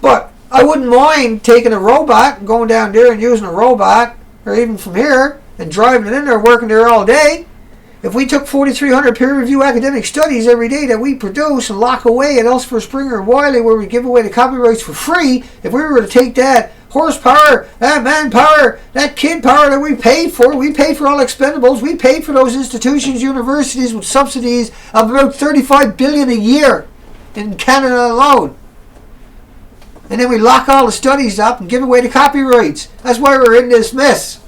But I wouldn't mind taking a robot and going down there and using a robot, or even from here, and driving it in there, working there all day. If we took 4,300 peer-reviewed academic studies every day that we produce and lock away at Elsevier, Springer, and Wiley, where we give away the copyrights for free, if we were to take that horsepower, that manpower, that kid power that we paid for all expendables, we paid for those institutions, universities with subsidies of about $35 billion a year in Canada alone. And then we lock all the studies up and give away the copyrights. That's why we're in this mess.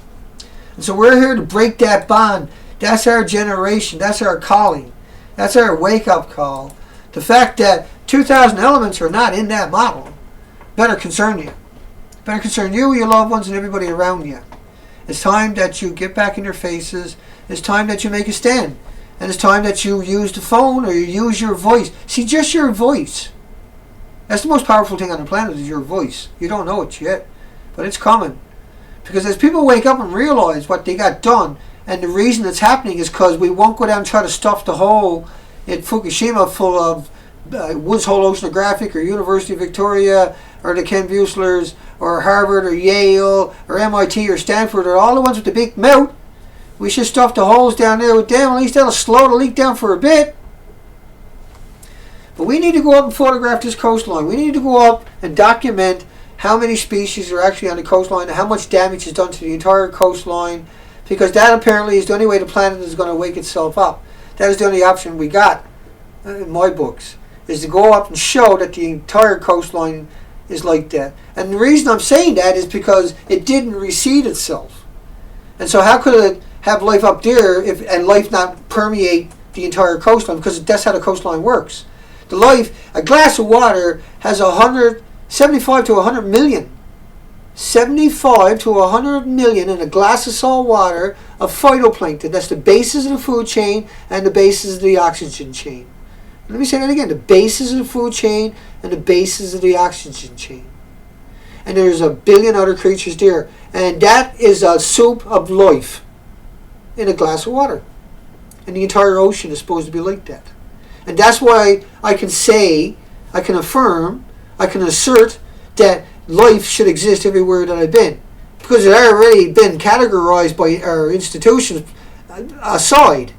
And so we're here to break that bond. That's our generation. That's our calling. That's our wake-up call. The fact that 2,000 elements are not in that model better concern you. Better concern you, your loved ones, and everybody around you. It's time that you get back in your faces. It's time that you make a stand. And it's time that you use the phone or you use your voice. See, just your voice. That's the most powerful thing on the planet, is your voice. You don't know it yet, but it's coming. Because as people wake up and realize what they got done, and the reason it's happening is because we won't go down and try to stuff the hole in Fukushima full of Woods Hole Oceanographic or University of Victoria or the Ken Buechlers or Harvard or Yale or MIT or Stanford or all the ones with the big mouth. We should stuff the holes down there with them. At least that'll slow the leak down for a bit. But we need to go up and photograph this coastline. We need to go up and document how many species are actually on the coastline and how much damage is done to the entire coastline. Because that apparently is the only way the planet is going to wake itself up. That is the only option we got, in my books, is to go up and show that the entire coastline is like that. And the reason I'm saying that is because it didn't reseed itself. And so how could it have life up there and life not permeate the entire coastline? Because that's how the coastline works. A glass of water has 75 to 100 million. 75 to 100 million in a glass of salt water of phytoplankton. That's the basis of the food chain and the basis of the oxygen chain. Let me say that again. The basis of the food chain and the basis of the oxygen chain. And there's a billion other creatures there. And that is a soup of life in a glass of water. And the entire ocean is supposed to be like that. And that's why I can say, I can affirm, I can assert that life should exist everywhere that I've been. Because it already been categorized by our institutions aside.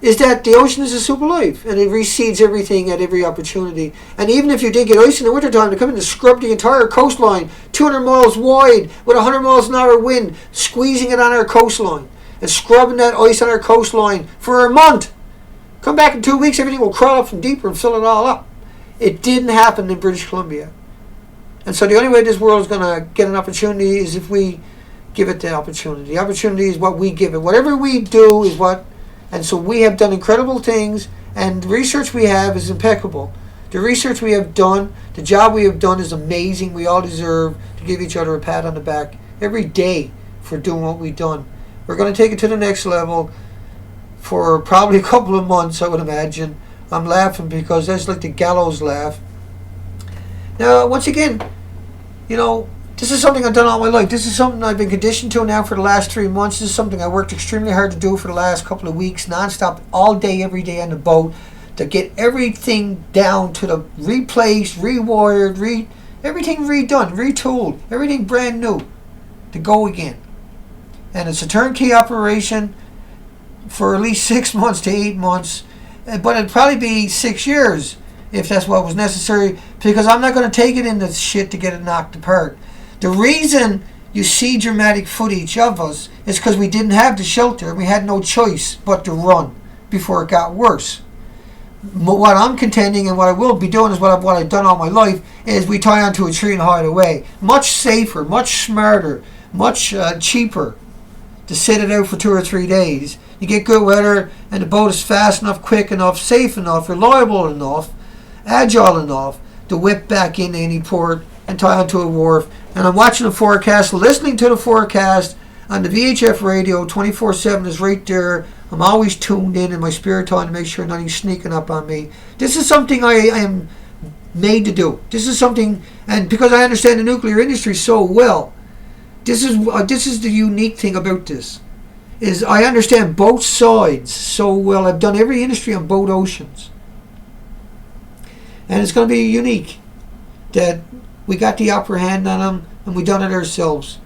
Is that the ocean is a soup of life. And it reseeds everything at every opportunity. And even if you did get ice in the wintertime to come in and scrub the entire coastline, 200 miles wide, with 100 miles an hour wind, squeezing it on our coastline, and scrubbing that ice on our coastline for a month. Come back in 2 weeks, everything will crawl up from deeper and fill it all up. It didn't happen in British Columbia. And so the only way this world is going to get an opportunity is if we give it the opportunity. The opportunity is what we give it. Whatever we do is what... And so we have done incredible things, and the research we have is impeccable. The research we have done, the job we have done is amazing. We all deserve to give each other a pat on the back every day for doing what we've done. We're going to take it to the next level for probably a couple of months, I would imagine. I'm laughing because that's like the gallows laugh. Now, once again, this is something I've done all my life. This is something I've been conditioned to now for the last 3 months. This is something I worked extremely hard to do for the last couple of weeks, nonstop, all day, every day on the boat, to get everything down to the replaced, rewired, everything redone, retooled, everything brand new to go again. And it's a turnkey operation for at least 6 months to 8 months, but it'd probably be 6 years if that's what was necessary, because I'm not going to take it in the shit to get it knocked apart. The reason you see dramatic footage of us is because we didn't have the shelter and we had no choice but to run before it got worse. But what I'm contending and what I will be doing is what I've done all my life is we tie onto a tree and hide away. Much safer, much smarter, much cheaper to sit it out for 2 or 3 days. You get good weather and the boat is fast enough, quick enough, safe enough, reliable enough, agile enough to whip back into any port and tie onto a wharf. And I'm watching the forecast, listening to the forecast on the VHF radio 24/7 is right there. I'm always tuned in my spirit time to make sure nothing's sneaking up on me. This is something I am made to do. This is something, and because I understand the nuclear industry so well, this is the unique thing about this, is I understand both sides so well. I've done every industry on both oceans. And it's going to be unique that we got the upper hand on them and we done it ourselves.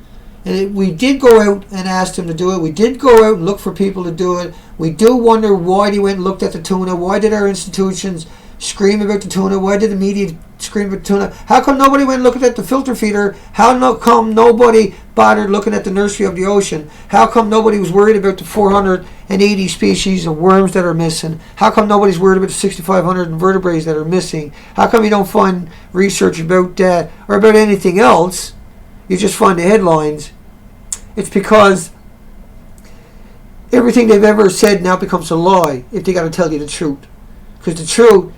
And we did go out and ask them to do it. We did go out and look for people to do it. We do wonder why they went and looked at the tuna. Why did our institutions scream about the tuna? Why did the media scream about the tuna? How come nobody went looking at the filter feeder? How come nobody bothered looking at the nursery of the ocean? How come nobody was worried about the 480 species of worms that are missing? How come nobody's worried about the 6,500 invertebrates that are missing? How come you don't find research about that or about anything else? You just find the headlines. It's because everything they've ever said now becomes a lie if they got to tell you the truth. Because the truth,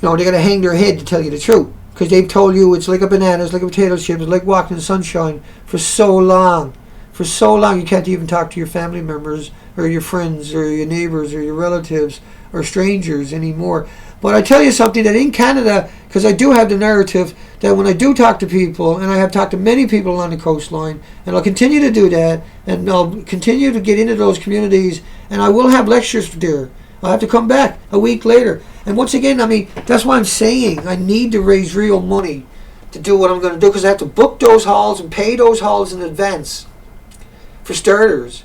they got to hang their head to tell you the truth. Because they've told you it's like a banana, it's like a potato chip, it's like walking in the sunshine for so long. For so long you can't even talk to your family members or your friends or your neighbors or your relatives or strangers anymore. But I tell you something, that in Canada, because I do have the narrative that when I do talk to people, and I have talked to many people along the coastline, and I'll continue to do that, and I'll continue to get into those communities, and I will have lectures there. I'll have to come back a week later. And once again, that's why I'm saying I need to raise real money to do what I'm going to do, because I have to book those halls and pay those halls in advance, for starters,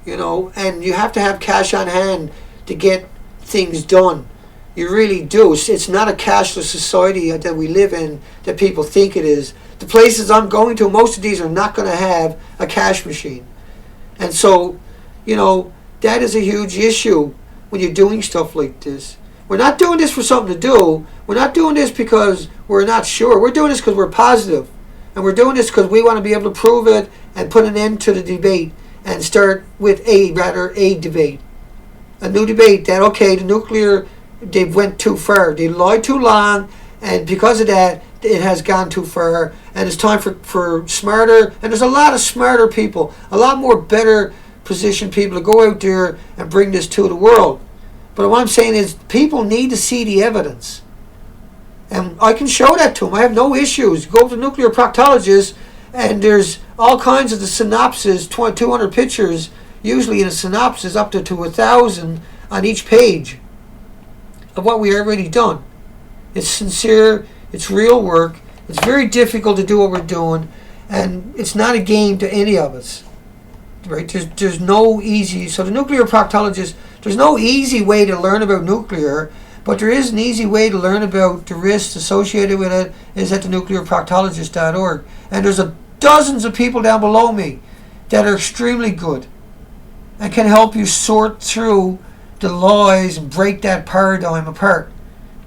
and you have to have cash on hand to get things done. You really do. It's not a cashless society that we live in that people think it is. The places I'm going to, most of these are not going to have a cash machine. And so, that is a huge issue when you're doing stuff like this. We're not doing this for something to do. We're not doing this because we're not sure. We're doing this because we're positive. And we're doing this because we want to be able to prove it and put an end to the debate and start with a debate. A new debate that, okay, the nuclear, they went too far. They lied too long, and because of that, it has gone too far. And it's time for smarter, and there's a lot of smarter people, a lot more better positioned people to go out there and bring this to the world. But what I'm saying is people need to see the evidence. And I can show that to them. I have no issues. Go to the nuclear proctologist, and there's all kinds of the synopsis, 200 pictures, usually in a synopsis up to 1,000 on each page of what we already done. It's sincere, it's real work, it's very difficult to do what we're doing, and it's not a game to any of us. Right? There's no easy, so the nuclear proctologist, there's no easy way to learn about nuclear, but there is an easy way to learn about the risks associated with it, is at the nuclearproctologist.org. And there's dozens of people down below me that are extremely good and can help you sort through the lies and break that paradigm apart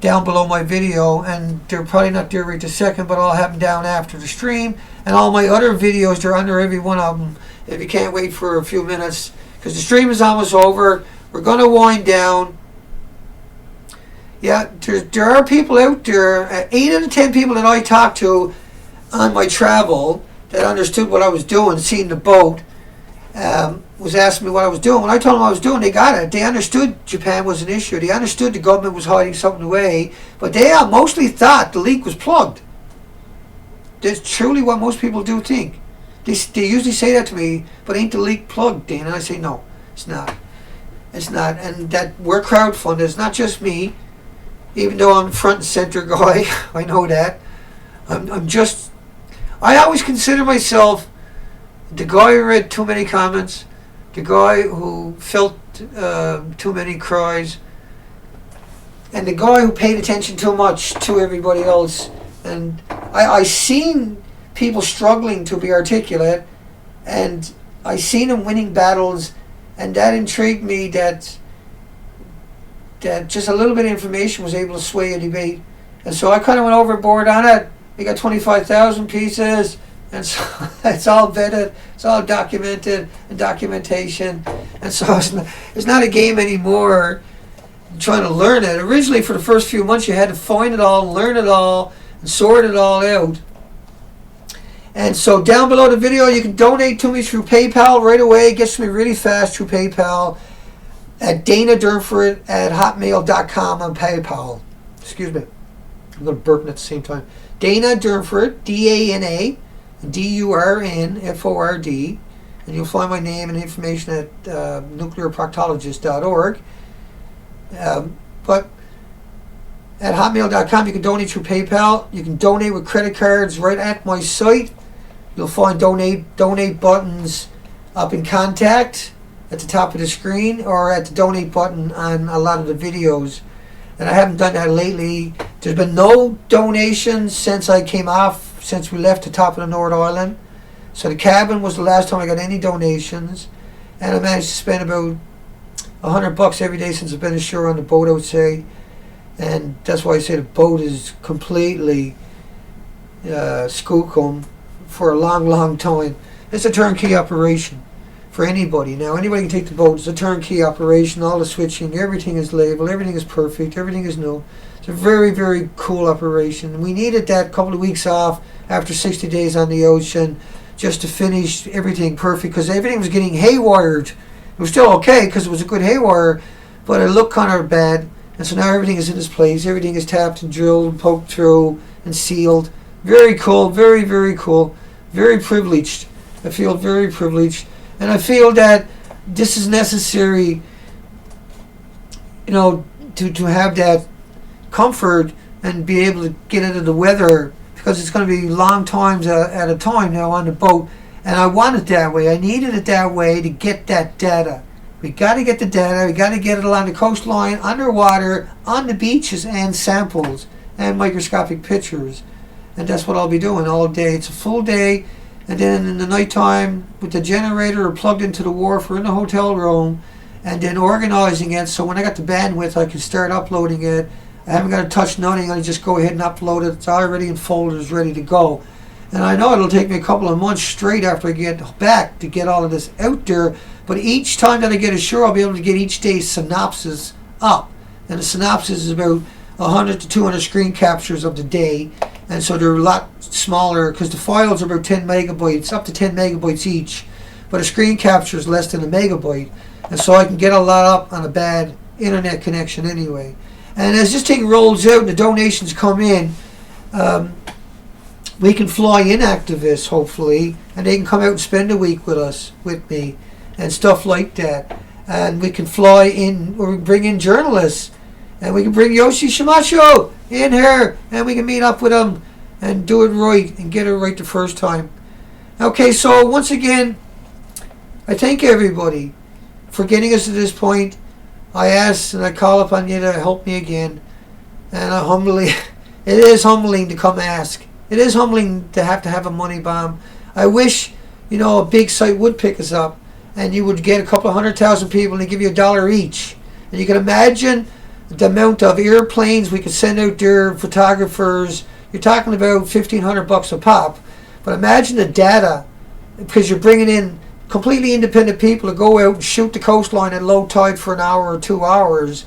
down below my video. And they're probably not there right this second, but I'll have them down after the stream. And all my other videos, they're under every one of them. If you can't wait for a few minutes, because the stream is almost over, we're going to wind down. Yeah, there are people out there, 8 out of 10 people that I talked to on my travel that understood what I was doing, seen the boat, was asking me what I was doing. When I told them what I was doing, they got it. They understood Japan was an issue. They understood the government was hiding something away, but they mostly thought the leak was plugged. That's truly what most people do think. They usually say that to me, but ain't the leak plugged, Dan? And I say, no, it's not. It's not. And that we're crowdfunded. It's not just me. Even though I'm front and center guy, I know that. I always consider myself the guy who read too many comments, the guy who felt too many cries, and the guy who paid attention too much to everybody else. And I seen people struggling to be articulate, and I seen them winning battles, and that intrigued me that just a little bit of information was able to sway a debate. And so I kind of went overboard on it. We got 25,000 pieces, and so it's all vetted, it's all documented, and documentation. And so it's not a game anymore trying to learn it. Originally, for the first few months, you had to find it all, learn it all, and sort it all out. And so down below the video, you can donate to me through PayPal right away. It gets to me really fast through PayPal. At danadurnford@hotmail.com on PayPal. Excuse me. I'm going to burp at the same time. Dana Durnford, DANA, DURNFORD. And you'll find my name and information at nuclearproctologist.org. But at hotmail.com, you can donate through PayPal. You can donate with credit cards right at my site. You'll find donate buttons up in contact at the top of the screen, or at the donate button on a lot of the videos. And I haven't done that lately. There's been no donations since I came off, since we left the top of the North Island. So the cabin was the last time I got any donations. And I managed to spend about $100 every day since I've been ashore on the boat, I would say. And that's why I say the boat is completely skookum for a long, long time. It's a turnkey operation for anybody. Now, anybody can take the boat. It's a turnkey operation. All the switching, everything is labeled, everything is perfect, everything is new. It's a very, very cool operation. We needed that couple of weeks off after 60 days on the ocean just to finish everything perfect, because everything was getting haywired. It was still okay because it was a good haywire, but it looked kind of bad. And so now everything is in its place. Everything is tapped and drilled and poked through and sealed. Very cool, very, very cool. Very privileged. I feel very privileged. And I feel that this is necessary, to have that comfort and be able to get into the weather, because it's going to be long times at a time now on the boat. And I want it that way. I needed it that way to get that data. We got to get the data. We got to get it along the coastline, underwater, on the beaches, and samples and microscopic pictures. And that's what I'll be doing all day. It's a full day. And then in the nighttime, with the generator plugged into the wharf or in the hotel room, and then organizing it, so when I got the bandwidth, I can start uploading it. I haven't got to touch nothing. I just go ahead and upload it. It's already in folders, ready to go. And I know it'll take me a couple of months straight after I get back to get all of this out there. But each time that I get ashore, I'll be able to get each day's synopsis up. And the synopsis is about 100 to 200 screen captures of the day. And so they're a lot smaller because the files are about 10 megabytes, up to 10 megabytes each. But a screen capture is less than a megabyte. And so I can get a lot up on a bad internet connection anyway. And as this thing rolls out and the donations come in, we can fly in activists, hopefully, and they can come out and spend a week with me, and stuff like that. And we can fly in, or we can bring in journalists, and we can bring Yoshi Shimasho in here, and we can meet up with him and do it right and get it right the first time. Okay, so once again, I thank everybody for getting us to this point. I ask and I call upon you to help me again, and it is humbling to come ask. It is humbling to have a money bomb. I wish, a big site would pick us up and you would get a couple of 100,000 people and they give you $1 each. And you can imagine the amount of airplanes we could send out there, photographers. You're talking about $1,500 a pop. But imagine the data, because you're bringing in completely independent people to go out and shoot the coastline at low tide for an hour or 2 hours.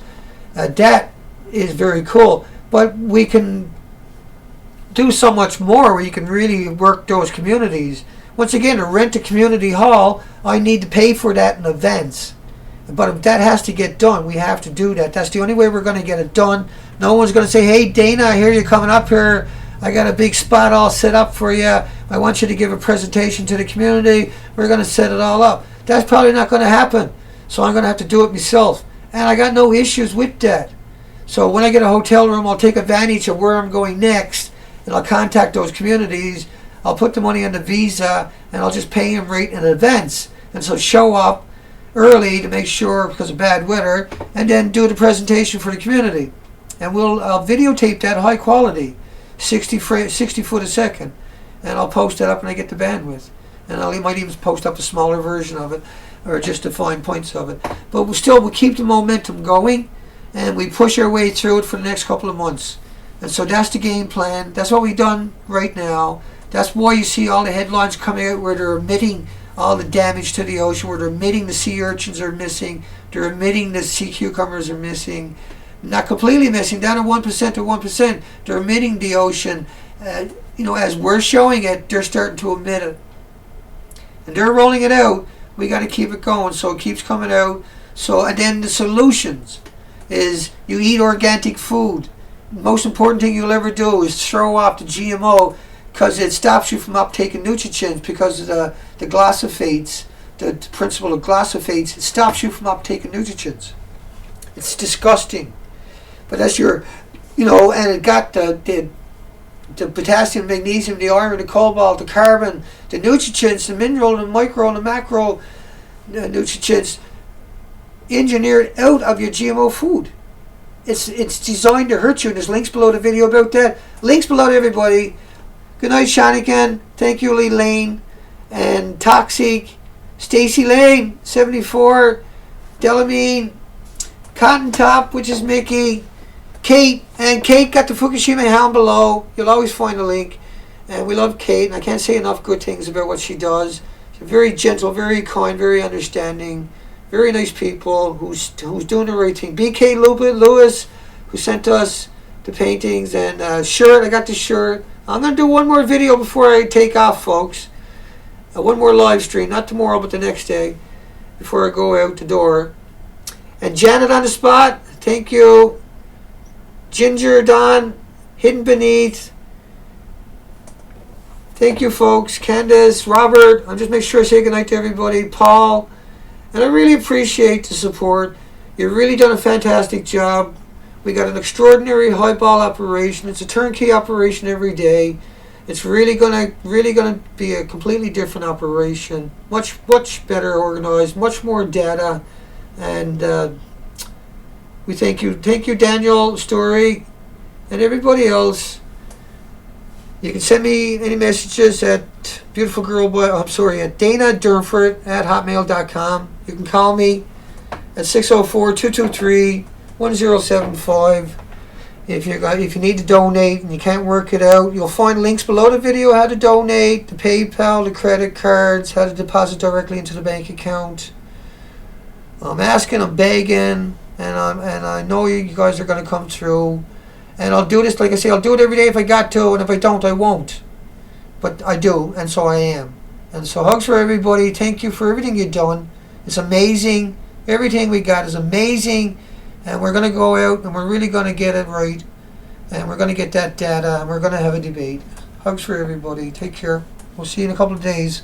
That is very cool. But we can do so much more where you can really work those communities. Once again, to rent a community hall, I need to pay for that in events. But that has to get done. We have to do that. That's the only way we're going to get it done. No one's going to say, hey, Dana, I hear you're coming up here. I got a big spot all set up for you. I want you to give a presentation to the community. We're going to set it all up. That's probably not going to happen. So I'm going to have to do it myself. And I got no issues with that. So when I get a hotel room, I'll take advantage of where I'm going next. And I'll contact those communities. I'll put the money on the visa, and I'll just pay them right in advance. And so show up early to make sure, because of bad weather, and then do the presentation for the community. And I'll videotape that high quality, 60 foot a second, and I'll post that up when I get the bandwidth. And I might even post up a smaller version of it, or just the fine points of it. But we keep the momentum going, and we push our way through it for the next couple of months. And so that's the game plan. That's what we've done right now. That's why you see all the headlines coming out where they're admitting all the damage to the ocean, where they're admitting the sea urchins are missing, they're admitting the sea cucumbers are missing. Not completely missing, down to 1% to 1%. They're admitting the ocean. As we're showing it, they're starting to admit it. And they're rolling it out. We got to keep it going so it keeps coming out. And then the solutions is you eat organic food. Most important thing you'll ever do is throw off the GMO, because it stops you from uptaking nutrients because of the glyphosates, the principle of glyphosates. It stops you from uptaking nutrients. It's disgusting. But that's and it got the potassium, magnesium, the iron, the cobalt, the carbon, the nutrients, the mineral, the micro, and the macro nutrients engineered out of your GMO food. It's designed to hurt you, and there's links below the video about that. Links below to everybody. Good night, Shanigan. Thank you, Lee Lane. And Toxic. Stacy Lane, 74. Delamine. Cotton Top, which is Mickey. Kate. And Kate got the Fukushima Hound below. You'll always find a link. And we love Kate, and I can't say enough good things about what she does. She's very gentle, very kind, very understanding. Very nice people who's doing the right thing. BK Lewis, who sent us the paintings and shirt. I got the shirt. I'm going to do one more video before I take off, folks. One more live stream, not tomorrow, but the next day, before I go out the door. And Janet on the spot, thank you. Ginger, Don, Hidden Beneath. Thank you, folks. Candace, Robert. I'll just make sure I say goodnight to everybody. Paul. And I really appreciate the support. You've really done a fantastic job. We got an extraordinary highball operation. It's a turnkey operation every day. It's really gonna be a completely different operation. Much better organized, much more data, and we thank you, Daniel Story, and everybody else. You can send me any messages at Dana Durnford at hotmail.com. You can call me at 604-223-1075. If you need to donate and you can't work it out, you'll find links below the video how to donate, the PayPal, the credit cards, how to deposit directly into the bank account. I'm asking, I'm begging, and I know you guys are going to come through. And I'll do this, like I say, I'll do it every day if I got to, and if I don't, I won't. But I do, and so I am. And so hugs for everybody. Thank you for everything you've done. It's amazing. Everything we got is amazing. And we're going to go out, and we're really going to get it right. And we're going to get that data, and we're going to have a debate. Hugs for everybody. Take care. We'll see you in a couple of days.